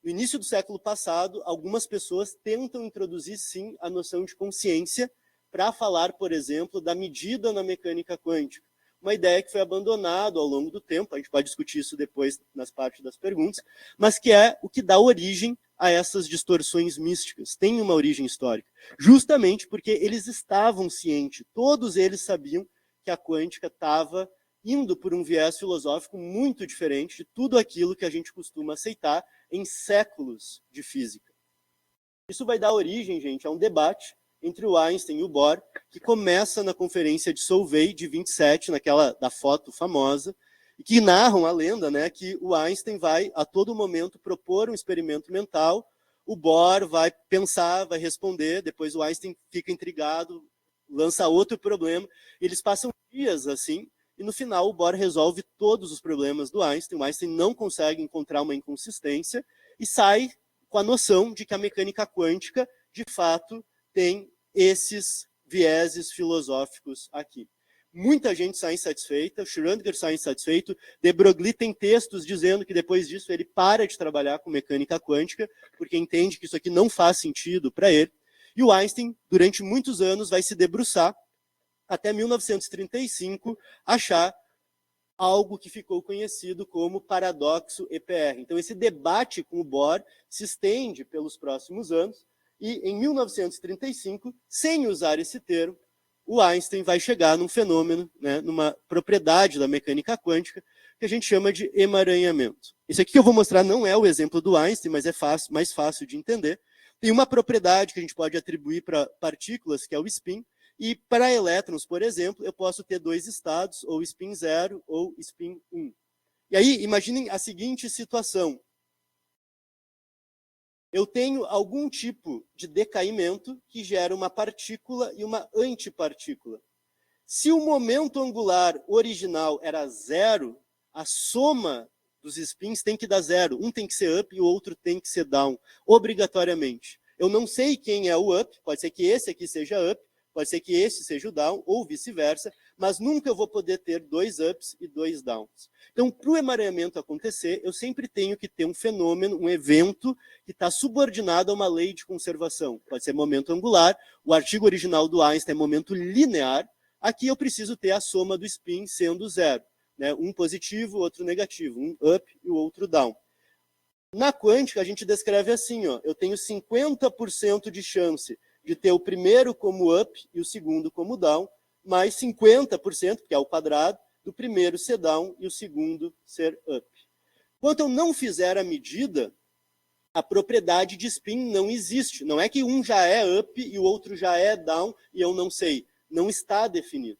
[SPEAKER 3] No início do século passado, algumas pessoas tentam introduzir, sim, a noção de consciência para falar, por exemplo, da medida na mecânica quântica. Uma ideia que foi abandonada ao longo do tempo, a gente pode discutir isso depois nas partes das perguntas, mas que é o que dá origem a essas distorções místicas. Tem uma origem histórica. Justamente porque eles estavam cientes, todos eles sabiam que a quântica estava indo por um viés filosófico muito diferente de tudo aquilo que a gente costuma aceitar em séculos de física. Isso vai dar origem, gente, a um debate entre o Einstein e o Bohr, que começa na conferência de Solvay, de 27, naquela da foto famosa, e que narram a lenda, né, que o Einstein vai, a todo momento, propor um experimento mental, o Bohr vai pensar, vai responder, depois o Einstein fica intrigado, lança outro problema, eles passam dias assim, e no final o Bohr resolve todos os problemas do Einstein, o Einstein não consegue encontrar uma inconsistência, e sai com a noção de que a mecânica quântica, de fato, tem esses vieses filosóficos aqui. Muita gente sai insatisfeita, Schrödinger sai insatisfeito, de Broglie tem textos dizendo que depois disso ele para de trabalhar com mecânica quântica, porque entende que isso aqui não faz sentido para ele. E o Einstein, durante muitos anos, vai se debruçar, até 1935, achar algo que ficou conhecido como paradoxo EPR. Então, esse debate com o Bohr se estende pelos próximos anos, e em 1935, sem usar esse termo, o Einstein vai chegar num fenômeno, né, numa propriedade da mecânica quântica, que a gente chama de emaranhamento. Esse aqui que eu vou mostrar não é o exemplo do Einstein, mas é mais fácil de entender. Tem uma propriedade que a gente pode atribuir para partículas, que é o spin, e para elétrons, por exemplo, eu posso ter dois estados, ou spin 0 ou spin 1. E aí, imaginem a seguinte situação. Eu tenho algum tipo de decaimento que gera uma partícula e uma antipartícula. Se o momento angular original era 0, a soma dos spins tem que dar 0. Um tem que ser up e o outro tem que ser down, obrigatoriamente. Eu não sei quem é o up, pode ser que esse aqui seja up, pode ser que esse seja o down, ou vice-versa, mas nunca eu vou poder ter dois ups e dois downs. Então, para o emaranhamento acontecer, eu sempre tenho que ter um fenômeno, um evento, que está subordinado a uma lei de conservação. Pode ser momento angular, o artigo original do Einstein é momento linear, aqui eu preciso ter a soma do spin sendo 0. Né? Um positivo, outro negativo, um up e o outro down. Na quântica, a gente descreve assim, ó, eu tenho 50% de chance de ter o primeiro como up e o segundo como down, mais 50%, que é o quadrado, do primeiro ser down e o segundo ser up. Enquanto eu não fizer a medida, a propriedade de spin não existe. Não é que um já é up e o outro já é down e eu não sei. Não está definido.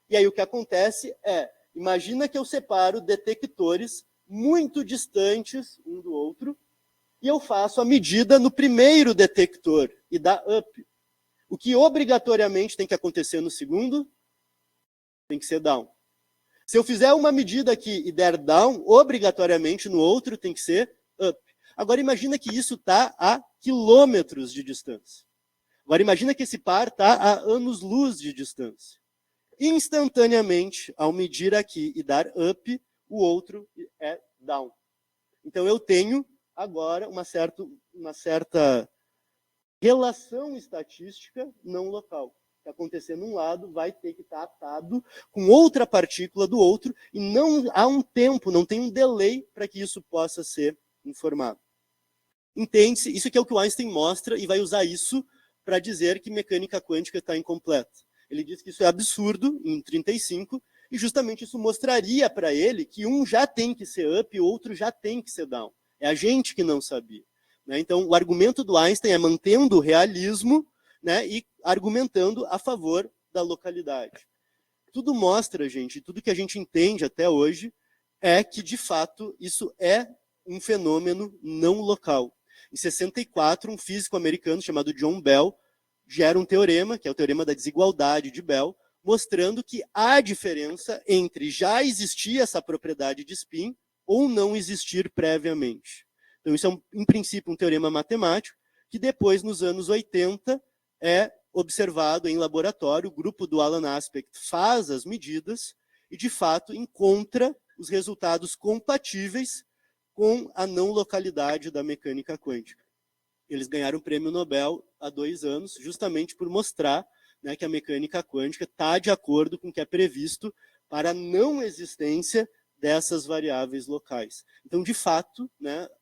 [SPEAKER 3] E aí o que acontece é, imagina que eu separo detectores muito distantes um do outro e eu faço a medida no primeiro detector e dá up. O que obrigatoriamente tem que acontecer no segundo tem que ser down. Se eu fizer uma medida aqui e der down, obrigatoriamente no outro tem que ser up. Agora imagina que isso está a quilômetros de distância. Agora imagina que esse par está a anos-luz de distância. Instantaneamente, ao medir aqui e dar up, o outro é down. Então eu tenho agora uma certa relação estatística não local. Que acontecer num lado vai ter que estar atado com outra partícula do outro, e não há um tempo, não tem um delay para que isso possa ser informado. Entende-se? Isso que é o que o Einstein mostra, e vai usar isso para dizer que mecânica quântica está incompleta. Ele diz que isso é absurdo, em 1935, e justamente isso mostraria para ele que um já tem que ser up e o outro já tem que ser down. É a gente que não sabia. Então, o argumento do Einstein é mantendo o realismo, e argumentando a favor da localidade. Tudo mostra, gente, tudo que a gente entende até hoje, é que, de fato, isso é um fenômeno não local. Em 64, um físico americano chamado John Bell gera um teorema, que é o teorema da desigualdade de Bell, mostrando que há diferença entre já existir essa propriedade de spin ou não existir previamente. Então, isso é, em princípio, um teorema matemático, que depois, nos anos 80, é observado em laboratório. O grupo do Alan Aspect faz as medidas e, de fato, encontra os resultados compatíveis com a não localidade da mecânica quântica. Eles ganharam o prêmio Nobel há 2 anos, justamente por mostrar que a mecânica quântica está de acordo com o que é previsto para a não existência dessas variáveis locais. Então, de fato,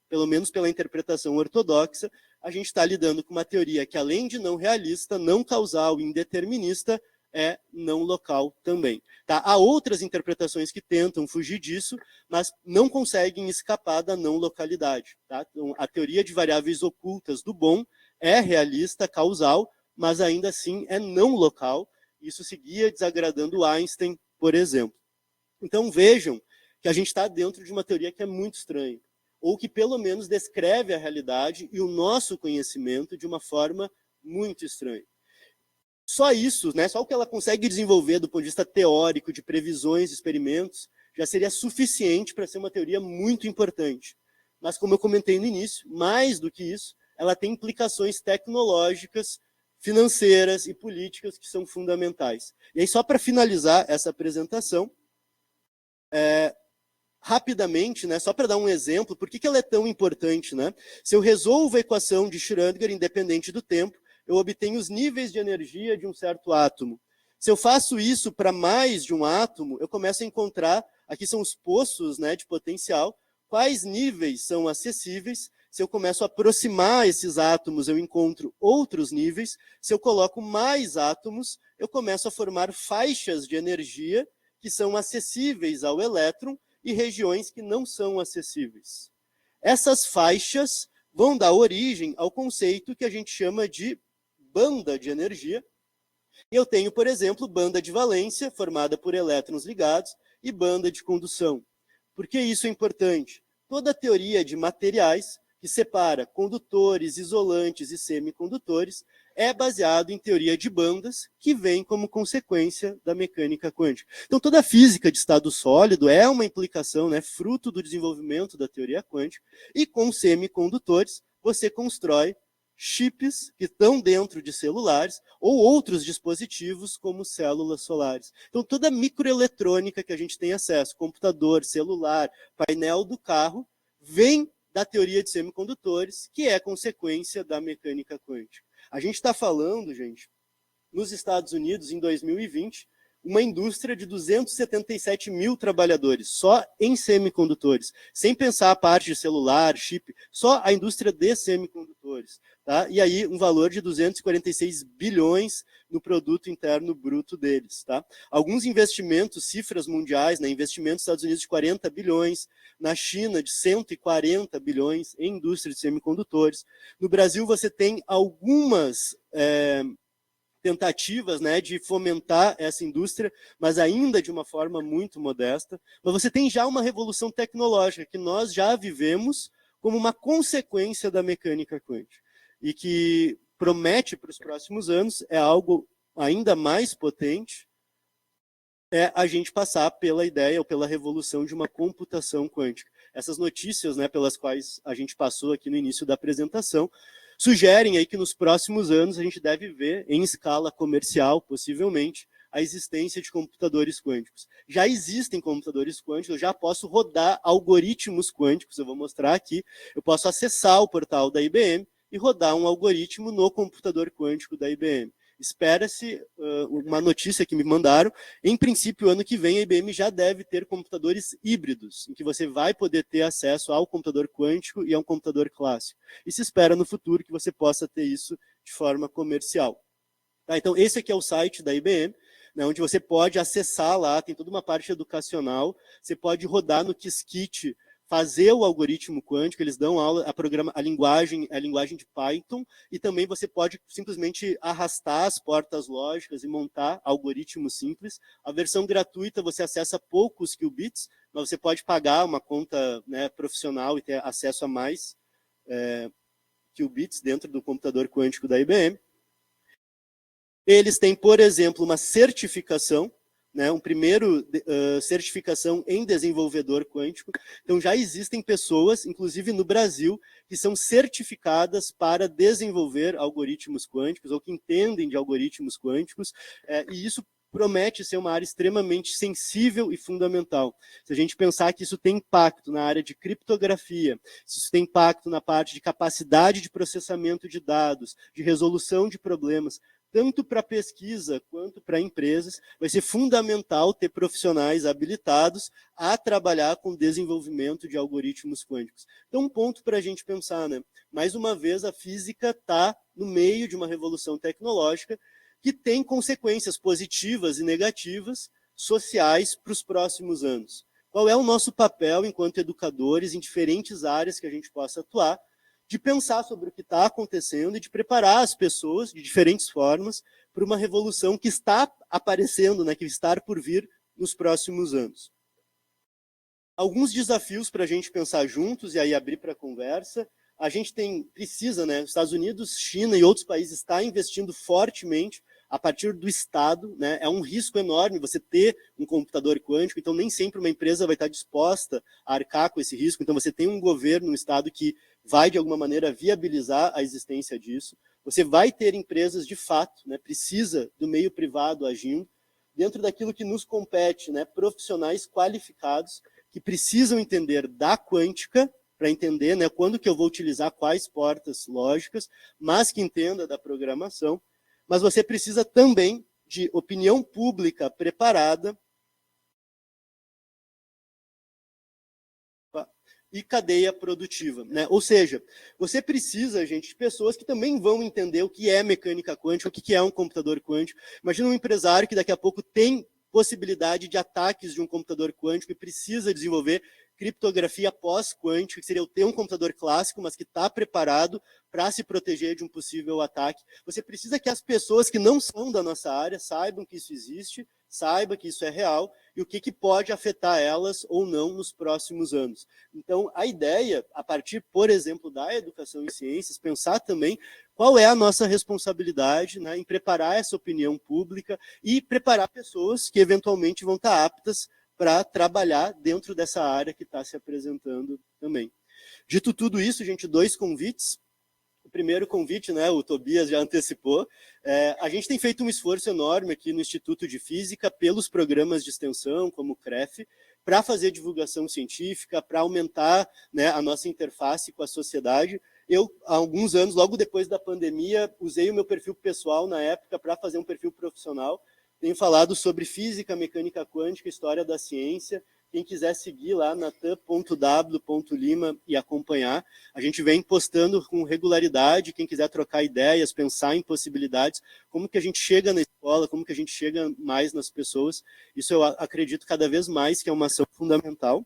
[SPEAKER 3] pelo menos pela interpretação ortodoxa, a gente está lidando com uma teoria que, além de não realista, não causal e indeterminista, é não local também. Tá? Há outras interpretações que tentam fugir disso, mas não conseguem escapar da não localidade. Tá? Então, a teoria de variáveis ocultas do Bohm é realista, causal, mas ainda assim é não local. Isso seguia desagradando Einstein, por exemplo. Então vejam que a gente está dentro de uma teoria que é muito estranha, ou que pelo menos descreve a realidade e o nosso conhecimento de uma forma muito estranha. Só isso, só o que ela consegue desenvolver do ponto de vista teórico, de previsões, experimentos, já seria suficiente para ser uma teoria muito importante. Mas, como eu comentei no início, mais do que isso, ela tem implicações tecnológicas, financeiras e políticas que são fundamentais. E aí, só para finalizar essa apresentação, rapidamente, só para dar um exemplo, por que ela é tão importante? Se eu resolvo a equação de Schrödinger independente do tempo, eu obtenho os níveis de energia de um certo átomo. Se eu faço isso para mais de um átomo, eu começo a encontrar, aqui são os poços de potencial, quais níveis são acessíveis. Se eu começo a aproximar esses átomos, eu encontro outros níveis. Se eu coloco mais átomos, eu começo a formar faixas de energia que são acessíveis ao elétron e regiões que não são acessíveis. Essas faixas vão dar origem ao conceito que a gente chama de banda de energia. Eu tenho, por exemplo, banda de valência, formada por elétrons ligados, e banda de condução. Por que isso é importante? Toda a teoria de materiais, que separa condutores, isolantes e semicondutores, é baseado em teoria de bandas, que vem como consequência da mecânica quântica. Então, toda a física de estado sólido é uma implicação, fruto do desenvolvimento da teoria quântica, e com semicondutores você constrói chips que estão dentro de celulares ou outros dispositivos como células solares. Então, toda a microeletrônica que a gente tem acesso, computador, celular, painel do carro, vem da teoria de semicondutores, que é consequência da mecânica quântica. A gente está falando, gente, nos Estados Unidos, em 2020, uma indústria de 277 mil trabalhadores, só em semicondutores, sem pensar a parte de celular, chip, só a indústria de semicondutores. Tá? E aí um valor de 246 bilhões no produto interno bruto deles. Tá? Alguns investimentos, cifras mundiais, investimentos nos Estados Unidos de 40 bilhões, na China de 140 bilhões em indústria de semicondutores. No Brasil você tem algumas tentativas de fomentar essa indústria, mas ainda de uma forma muito modesta. Mas você tem já uma revolução tecnológica que nós já vivemos como uma consequência da mecânica quântica. E que promete para os próximos anos é algo ainda mais potente, é a gente passar pela ideia ou pela revolução de uma computação quântica. Essas notícias, né, pelas quais a gente passou aqui no início da apresentação, sugerem aí que nos próximos anos a gente deve ver, em escala comercial, possivelmente, a existência de computadores quânticos. Já existem computadores quânticos, eu já posso rodar algoritmos quânticos, eu vou mostrar aqui, eu posso acessar o portal da IBM e rodar um algoritmo no computador quântico da IBM. Espera-se uma notícia que me mandaram, em princípio, ano que vem, a IBM já deve ter computadores híbridos, em que você vai poder ter acesso ao computador quântico e a um computador clássico. E se espera no futuro que você possa ter isso de forma comercial. Tá, então, esse aqui é o site da IBM, né, onde você pode acessar lá, tem toda uma parte educacional, você pode rodar no Qiskit, fazer o algoritmo quântico, eles dão aula, a linguagem de Python, e também você pode simplesmente arrastar as portas lógicas e montar algoritmos simples. A versão gratuita você acessa poucos qubits, mas você pode pagar uma conta, né, profissional e ter acesso a mais qubits dentro do computador quântico da IBM. Eles têm, por exemplo, uma certificação, né, um primeiro certificação em desenvolvedor quântico. Então já existem pessoas, inclusive no Brasil, que são certificadas para desenvolver algoritmos quânticos, ou que entendem de algoritmos quânticos, e isso promete ser uma área extremamente sensível e fundamental. Se a gente pensar que isso tem impacto na área de criptografia, se isso tem impacto na parte de capacidade de processamento de dados, de resolução de problemas, tanto para pesquisa quanto para empresas, vai ser fundamental ter profissionais habilitados a trabalhar com desenvolvimento de algoritmos quânticos. Então, um ponto para a gente pensar, né? Mais uma vez, a física está no meio de uma revolução tecnológica que tem consequências positivas e negativas sociais para os próximos anos. Qual é o nosso papel enquanto educadores em diferentes áreas que a gente possa atuar, de pensar sobre o que está acontecendo e de preparar as pessoas de diferentes formas para uma revolução que está aparecendo, né, que está por vir nos próximos anos. Alguns desafios para a gente pensar juntos e aí abrir para a conversa. A gente precisa, né, os Estados Unidos, China e outros países estão investindo fortemente a partir do Estado, né? É um risco enorme você ter um computador quântico, então nem sempre uma empresa vai estar disposta a arcar com esse risco, então você tem um governo, um Estado que vai, de alguma maneira, viabilizar a existência disso. Você vai ter empresas, de fato, né, precisa do meio privado agindo, dentro daquilo que nos compete, né, profissionais qualificados que precisam entender da quântica, para entender, né, quando que eu vou utilizar quais portas lógicas, mas que entenda da programação. Mas você precisa também de opinião pública preparada e cadeia produtiva, né? Ou seja, você precisa, gente, de pessoas que também vão entender o que é mecânica quântica, o que é um computador quântico. Imagina um empresário que daqui a pouco tem possibilidade de ataques de um computador quântico e precisa desenvolver criptografia pós-quântica, que seria eu ter um computador clássico, mas que está preparado para se proteger de um possível ataque. Você precisa que as pessoas que não são da nossa área saibam que isso existe, saibam que isso é real e o que pode afetar elas ou não nos próximos anos. Então, a ideia, a partir, por exemplo, da educação em ciências, pensar também qual é a nossa responsabilidade, né, em preparar essa opinião pública e preparar pessoas que eventualmente vão estar aptas para trabalhar dentro dessa área que está se apresentando também. Dito tudo isso, gente, 2 convites. O primeiro convite, né, o Tobias já antecipou, a gente tem feito um esforço enorme aqui no Instituto de Física, pelos programas de extensão, como o CREF, para fazer divulgação científica, para aumentar, né, a nossa interface com a sociedade. Eu, há alguns anos, logo depois da pandemia, usei o meu perfil pessoal na época para fazer um perfil profissional. Tenho falado sobre física, mecânica quântica, história da ciência. Quem quiser seguir lá, natan.w.lima e acompanhar. A gente vem postando com regularidade, quem quiser trocar ideias, pensar em possibilidades, como que a gente chega na escola, como que a gente chega mais nas pessoas. Isso eu acredito cada vez mais que é uma ação fundamental.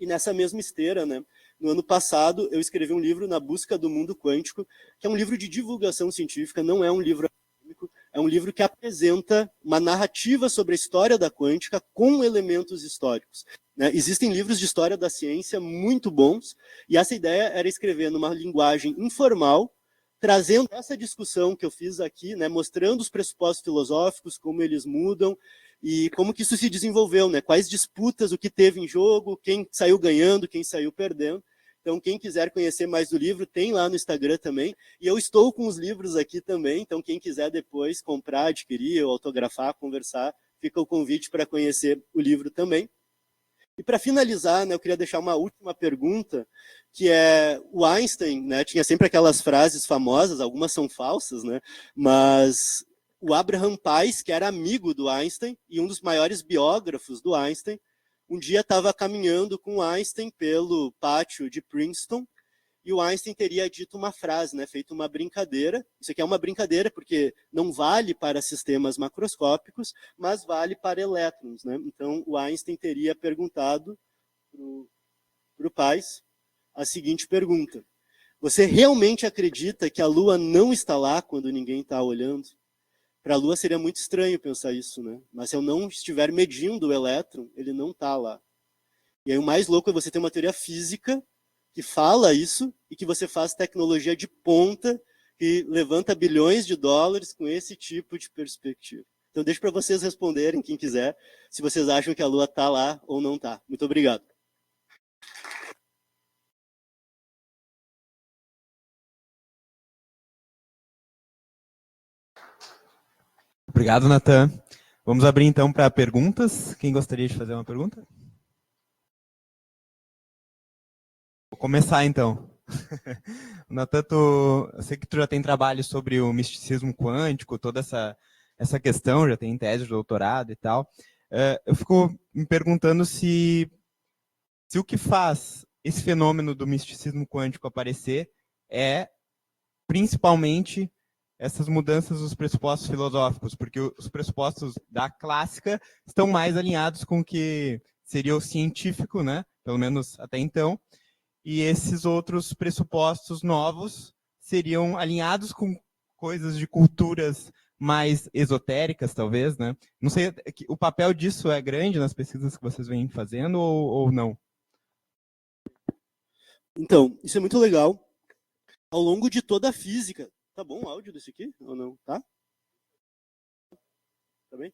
[SPEAKER 3] E nessa mesma esteira, né, no ano passado, eu escrevi um livro, Na Busca do Mundo Quântico, que é um livro de divulgação científica, não é um livro acadêmico, é um livro que apresenta uma narrativa sobre a história da quântica com elementos históricos. Né? Existem livros de história da ciência muito bons, e essa ideia era escrever numa linguagem informal, trazendo essa discussão que eu fiz aqui, né, mostrando os pressupostos filosóficos, como eles mudam e como que isso se desenvolveu, né, quais disputas, o que teve em jogo, quem saiu ganhando, quem saiu perdendo. Então, quem quiser conhecer mais do livro, tem lá no Instagram também. E eu estou com os livros aqui também, então quem quiser depois comprar, adquirir, ou autografar, conversar, fica o convite para conhecer o livro também. E para finalizar, né, eu queria deixar uma última pergunta, que é o Einstein, né, tinha sempre aquelas frases famosas, algumas são falsas, né, mas o Abraham Pais, que era amigo do Einstein e um dos maiores biógrafos do Einstein, um dia estava caminhando com o Einstein pelo pátio de Princeton, e o Einstein teria dito uma frase, né, feito uma brincadeira. Isso aqui é uma brincadeira porque não vale para sistemas macroscópicos, mas vale para elétrons, né? Então, o Einstein teria perguntado para o Pais a seguinte pergunta: você realmente acredita que a Lua não está lá quando ninguém está olhando? Para a Lua seria muito estranho pensar isso, né? Mas se eu não estiver medindo o elétron, ele não está lá. E aí o mais louco é você ter uma teoria física que fala isso e que você faz tecnologia de ponta que levanta bilhões de dólares com esse tipo de perspectiva. Então deixo para vocês responderem, quem quiser, se vocês acham que a Lua está lá ou não está. Muito obrigado.
[SPEAKER 2] Obrigado, Natan. Vamos abrir então para perguntas. Quem gostaria de fazer uma pergunta? Vou começar então. Natan, eu sei que tu já tem trabalho sobre o misticismo quântico, toda essa questão, já tem tese de doutorado e tal. Eu fico me perguntando se o que faz esse fenômeno do misticismo quântico aparecer é principalmente essas mudanças dos pressupostos filosóficos, porque os pressupostos da clássica estão mais alinhados com o que seria o científico, né? Pelo menos até então, e esses outros pressupostos novos seriam alinhados com coisas de culturas mais esotéricas, talvez, né? Não sei, o papel disso é grande nas pesquisas que vocês vêm fazendo ou não?
[SPEAKER 3] Então, isso é muito legal. Ao longo de toda a física... Tá bom o áudio desse aqui ou não? Tá? Tá bem?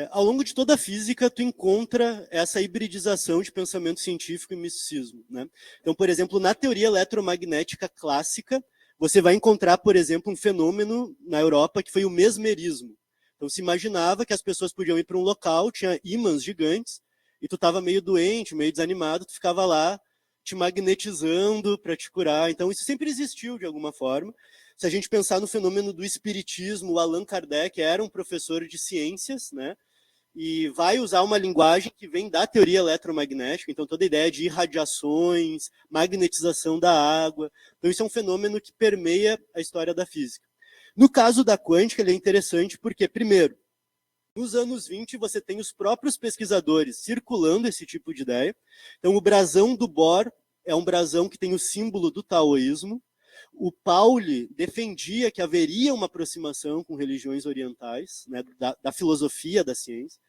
[SPEAKER 3] Ao longo de toda a física, tu encontra essa hibridização de pensamento científico e misticismo, né? Então, por exemplo, na teoria eletromagnética clássica, você vai encontrar, por exemplo, um fenômeno na Europa que foi o mesmerismo. Então, se imaginava que as pessoas podiam ir para um local, tinha ímãs gigantes, e tu estava meio doente, meio desanimado, tu ficava lá te magnetizando para te curar. Então, isso sempre existiu de alguma forma. Se a gente pensar no fenômeno do espiritismo, o Allan Kardec era um professor de ciências, né? E vai usar uma linguagem que vem da teoria eletromagnética, então toda a ideia de irradiações, magnetização da água. Então isso é um fenômeno que permeia a história da física. No caso da quântica, ele é interessante porque, primeiro, nos anos 20, você tem os próprios pesquisadores circulando esse tipo de ideia. Então, o brasão do Bohr é um brasão que tem o símbolo do taoísmo. O Pauli defendia que haveria uma aproximação com religiões orientais, né, da filosofia da ciência,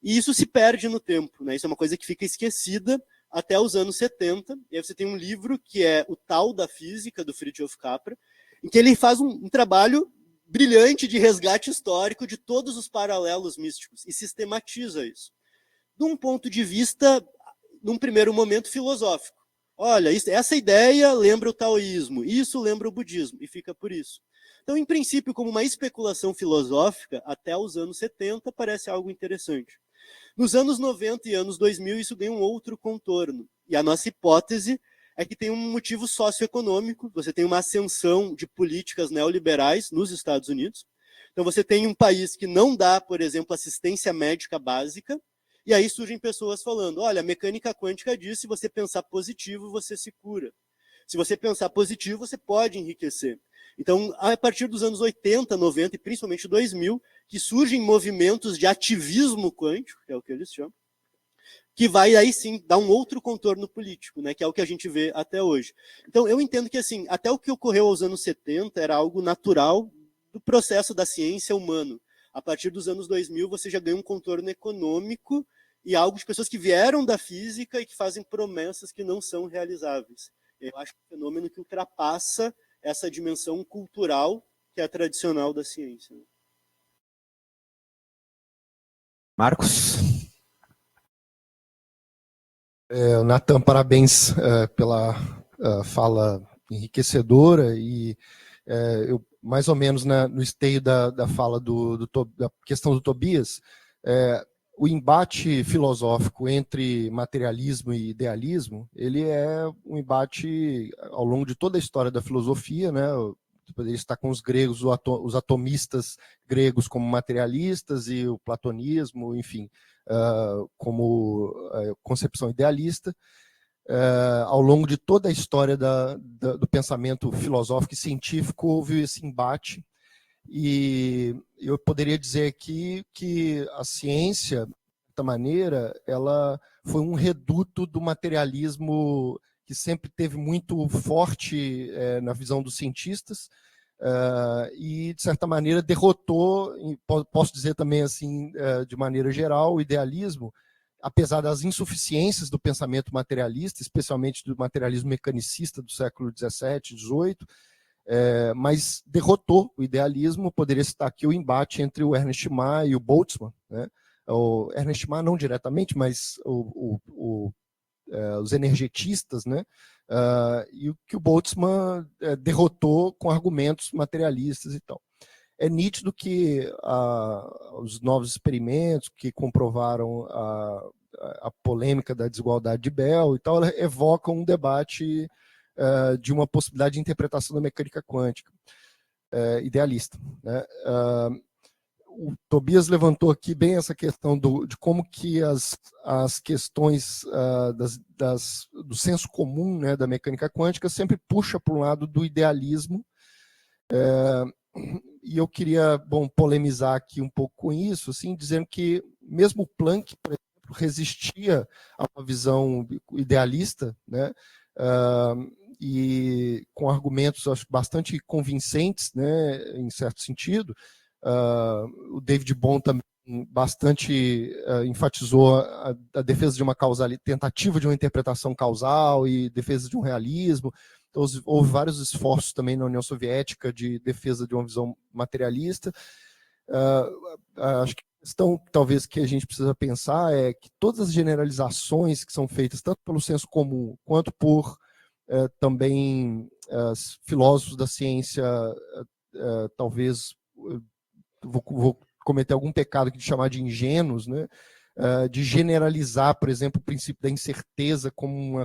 [SPEAKER 3] e isso se perde no tempo, né? Isso é uma coisa que fica esquecida até os anos 70, e aí você tem um livro que é O Tal da Física, do Fritjof Capra, em que ele faz um trabalho brilhante de resgate histórico de todos os paralelos místicos, e sistematiza isso. De um ponto de vista, num primeiro momento, filosófico. Olha, essa ideia lembra o taoísmo, isso lembra o budismo, e fica por isso. Então, em princípio, como uma especulação filosófica, até os anos 70 parece algo interessante. Nos anos 90 e anos 2000, isso ganha um outro contorno. E a nossa hipótese é que tem um motivo socioeconômico, você tem uma ascensão de políticas neoliberais nos Estados Unidos. Então, você tem um país que não dá, por exemplo, assistência médica básica, e aí surgem pessoas falando, olha, a mecânica quântica diz, se você pensar positivo, você se cura. Se você pensar positivo, você pode enriquecer. Então, a partir dos anos 80, 90 e principalmente 2000, que surgem movimentos de ativismo quântico, que é o que eles chamam, que vai aí sim dar um outro contorno político, né, que é o que a gente vê até hoje. Então, eu entendo que assim, até o que ocorreu aos anos 70 era algo natural do processo da ciência humano. A partir dos anos 2000, você já ganha um contorno econômico e algo de pessoas que vieram da física e que fazem promessas que não são realizáveis. Eu acho que é um fenômeno que ultrapassa essa dimensão cultural que é tradicional da ciência.
[SPEAKER 4] Marcos? Natan, parabéns pela fala enriquecedora e eu, mais ou menos no esteio da fala da questão do Tobias, o embate filosófico entre materialismo e idealismo, ele é um embate ao longo de toda a história da filosofia, né? Poderia estar com os gregos, os atomistas gregos como materialistas e o platonismo, enfim, como concepção idealista. Ao longo de toda a história do pensamento filosófico e científico houve esse embate, e eu poderia dizer aqui que a ciência, de certa maneira, ela foi um reduto do materialismo que sempre teve muito forte na visão dos cientistas, e, de certa maneira, derrotou, posso dizer também assim, de maneira geral, o idealismo, apesar das insuficiências do pensamento materialista, especialmente do materialismo mecanicista do século XVII, XVIII, mas derrotou o idealismo. Poderia citar aqui o embate entre o Ernest Mach e o Boltzmann, né? O Ernest Mach não diretamente, mas os energetistas, né? E o que o Boltzmann derrotou com argumentos materialistas e tal. É nítido que os novos experimentos que comprovaram a polêmica da desigualdade de Bell e tal, evocam um debate de uma possibilidade de interpretação da mecânica quântica idealista, né? O Tobias levantou aqui bem essa questão de como que as questões do senso comum, né, da mecânica quântica sempre puxa para o lado do idealismo, e eu queria, polemizar aqui um pouco com isso, assim, dizendo que mesmo Planck, por exemplo, resistia a uma visão idealista, né, e com argumentos, acho, bastante convincentes, né, em certo sentido. O David Bohm também bastante enfatizou a defesa de uma tentativa de uma interpretação causal e defesa de um realismo. Então, houve vários esforços também na União Soviética de defesa de uma visão materialista. Acho que a questão, talvez, que a gente precisa pensar é que todas as generalizações que são feitas, tanto pelo senso comum, quanto por também filósofos da ciência, talvez vou cometer algum pecado aqui de chamar de ingênuos, né? De generalizar, por exemplo, o princípio da incerteza como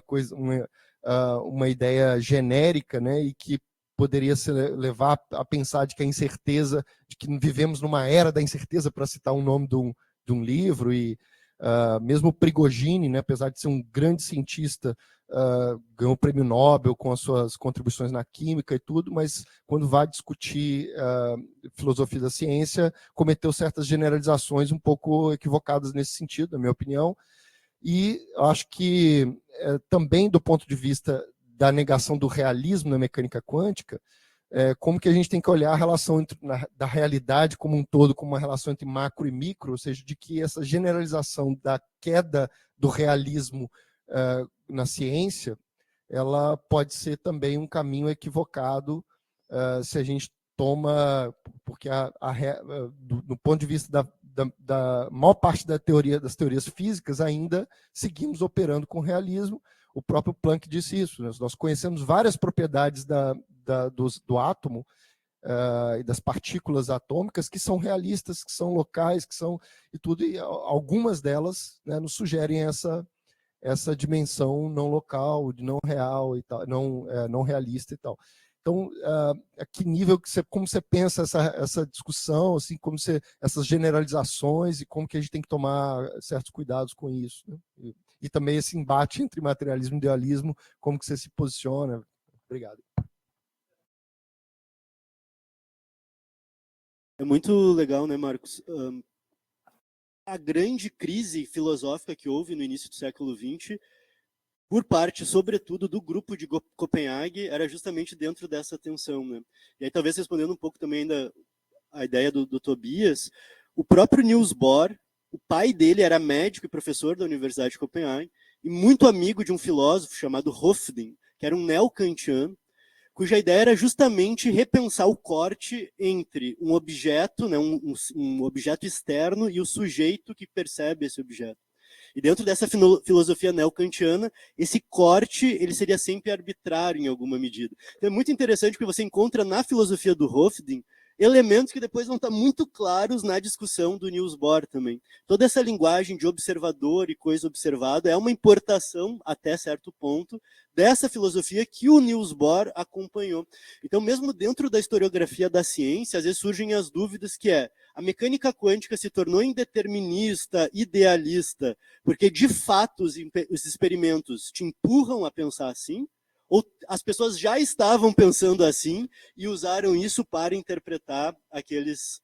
[SPEAKER 4] uma ideia genérica, né? E que poderia se levar a pensar de que a incerteza, de que vivemos numa era da incerteza, para citar um nome de um livro, e mesmo Prigogine, né, apesar de ser um grande cientista, ganhou o prêmio Nobel com as suas contribuições na química e tudo, mas quando vai discutir filosofia da ciência, cometeu certas generalizações um pouco equivocadas nesse sentido, na minha opinião. E acho que também, do ponto de vista da negação do realismo na mecânica quântica, como que a gente tem que olhar a relação da realidade como um todo, como uma relação entre macro e micro, ou seja, de que essa generalização da queda do realismo na ciência, ela pode ser também um caminho equivocado se a gente toma, porque do ponto de vista da maior parte das teorias físicas, ainda seguimos operando com realismo. O próprio Planck disse isso, né? Nós conhecemos várias propriedades do átomo e das partículas atômicas que são realistas, que são locais, que são e tudo, e algumas delas, né, nos sugerem essa dimensão não local, de não real e tal, não realista e tal. Então, a que nível como você pensa essa discussão, assim, essas generalizações, e como que a gente tem que tomar certos cuidados com isso, né? E também esse embate entre materialismo e idealismo, como que você se posiciona? Obrigado.
[SPEAKER 3] É muito legal, né, Marcos? A grande crise filosófica que houve no início do século XX, por parte, sobretudo, do grupo de Copenhague, era justamente dentro dessa tensão, né? E aí, talvez respondendo um pouco também a ideia do Tobias, o próprio Niels Bohr, o pai dele era médico e professor da Universidade de Copenhague, e muito amigo de um filósofo chamado Hofden, que era um neo-kantiano. cuja ideia era justamente repensar o corte entre um objeto, né, um objeto externo e o sujeito que percebe esse objeto. E dentro dessa filosofia neo-kantiana, esse corte ele seria sempre arbitrário em alguma medida. Então é muito interessante porque você encontra na filosofia do Hofding elementos que depois vão estar muito claros na discussão do Niels Bohr também. Toda essa linguagem de observador e coisa observada é uma importação, até certo ponto, dessa filosofia que o Niels Bohr acompanhou. Então, mesmo dentro da historiografia da ciência, às vezes surgem as dúvidas que a mecânica quântica se tornou indeterminista, idealista, porque, de fato, os experimentos te empurram a pensar assim, ou as pessoas já estavam pensando assim e usaram isso para interpretar aqueles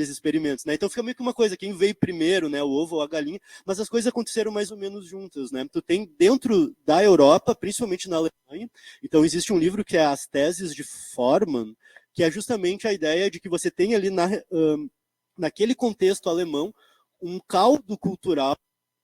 [SPEAKER 3] experimentos, né? Então fica meio que uma coisa, quem veio primeiro, né, o ovo ou a galinha, mas as coisas aconteceram mais ou menos juntas, né? Tu tem dentro da Europa, principalmente na Alemanha, então existe um livro que é As Teses de Formann, que é justamente a ideia de que você tem ali naquele contexto alemão um caldo cultural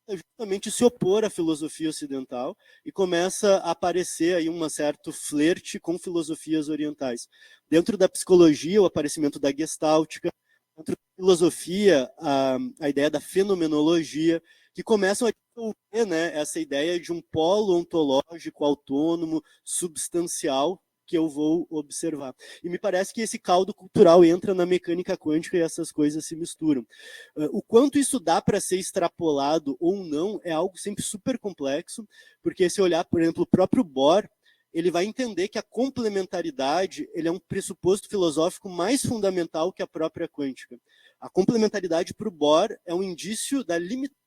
[SPEAKER 3] justamente se opor à filosofia ocidental e começa a aparecer aí um certo flerte com filosofias orientais. Dentro da psicologia, o aparecimento da gestáltica, dentro da filosofia, a ideia da fenomenologia, que começam a desenvolver, né, essa ideia de um polo ontológico autônomo, substancial, que eu vou observar. E me parece que esse caldo cultural entra na mecânica quântica e essas coisas se misturam. O quanto isso dá para ser extrapolado ou não é algo sempre super complexo, porque se olhar, por exemplo, o próprio Bohr, ele vai entender que a complementaridade ele é um pressuposto filosófico mais fundamental que a própria quântica. A complementaridade para o Bohr é um indício da limitação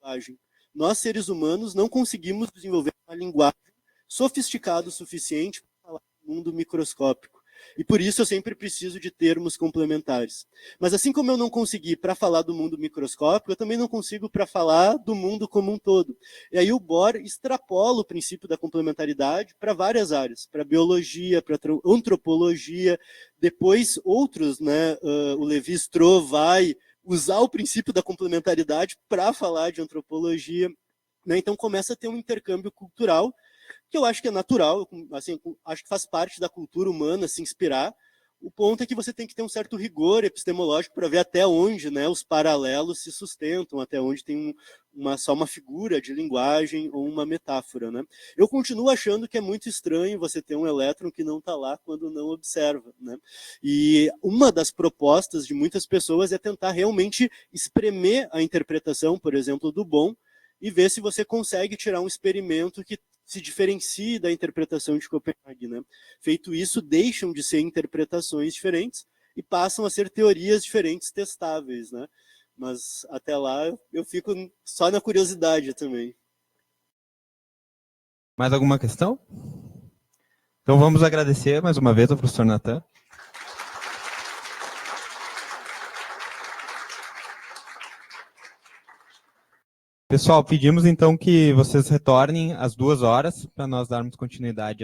[SPEAKER 3] da linguagem. Nós, seres humanos, não conseguimos desenvolver uma linguagem sofisticada o suficiente mundo microscópico. E por isso eu sempre preciso de termos complementares. Mas assim como eu não consegui para falar do mundo microscópico, eu também não consigo para falar do mundo como um todo. E aí o Bohr extrapola o princípio da complementaridade para várias áreas, para biologia, para antropologia, depois outros, né, o Lévi-Strauss vai usar o princípio da complementaridade para falar de antropologia, né? Então começa a ter um intercâmbio cultural que eu acho que é natural, assim, acho que faz parte da cultura humana se inspirar. O ponto é que você tem que ter um certo rigor epistemológico para ver até onde, né, os paralelos se sustentam, até onde tem só uma figura de linguagem ou uma metáfora, né? Eu continuo achando que é muito estranho você ter um elétron que não está lá quando não observa, né? E uma das propostas de muitas pessoas é tentar realmente espremer a interpretação, por exemplo, do Bohm, e ver se você consegue tirar um experimento que se diferencie da interpretação de Copenhague, né? Feito isso, deixam de ser interpretações diferentes e passam a ser teorias diferentes testáveis, né? Mas até lá eu fico só na curiosidade também.
[SPEAKER 2] Mais alguma questão? Então vamos agradecer mais uma vez ao professor Natan. Pessoal, pedimos então que vocês retornem às 2 horas para nós darmos continuidade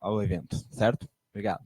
[SPEAKER 2] ao evento, certo? Obrigado.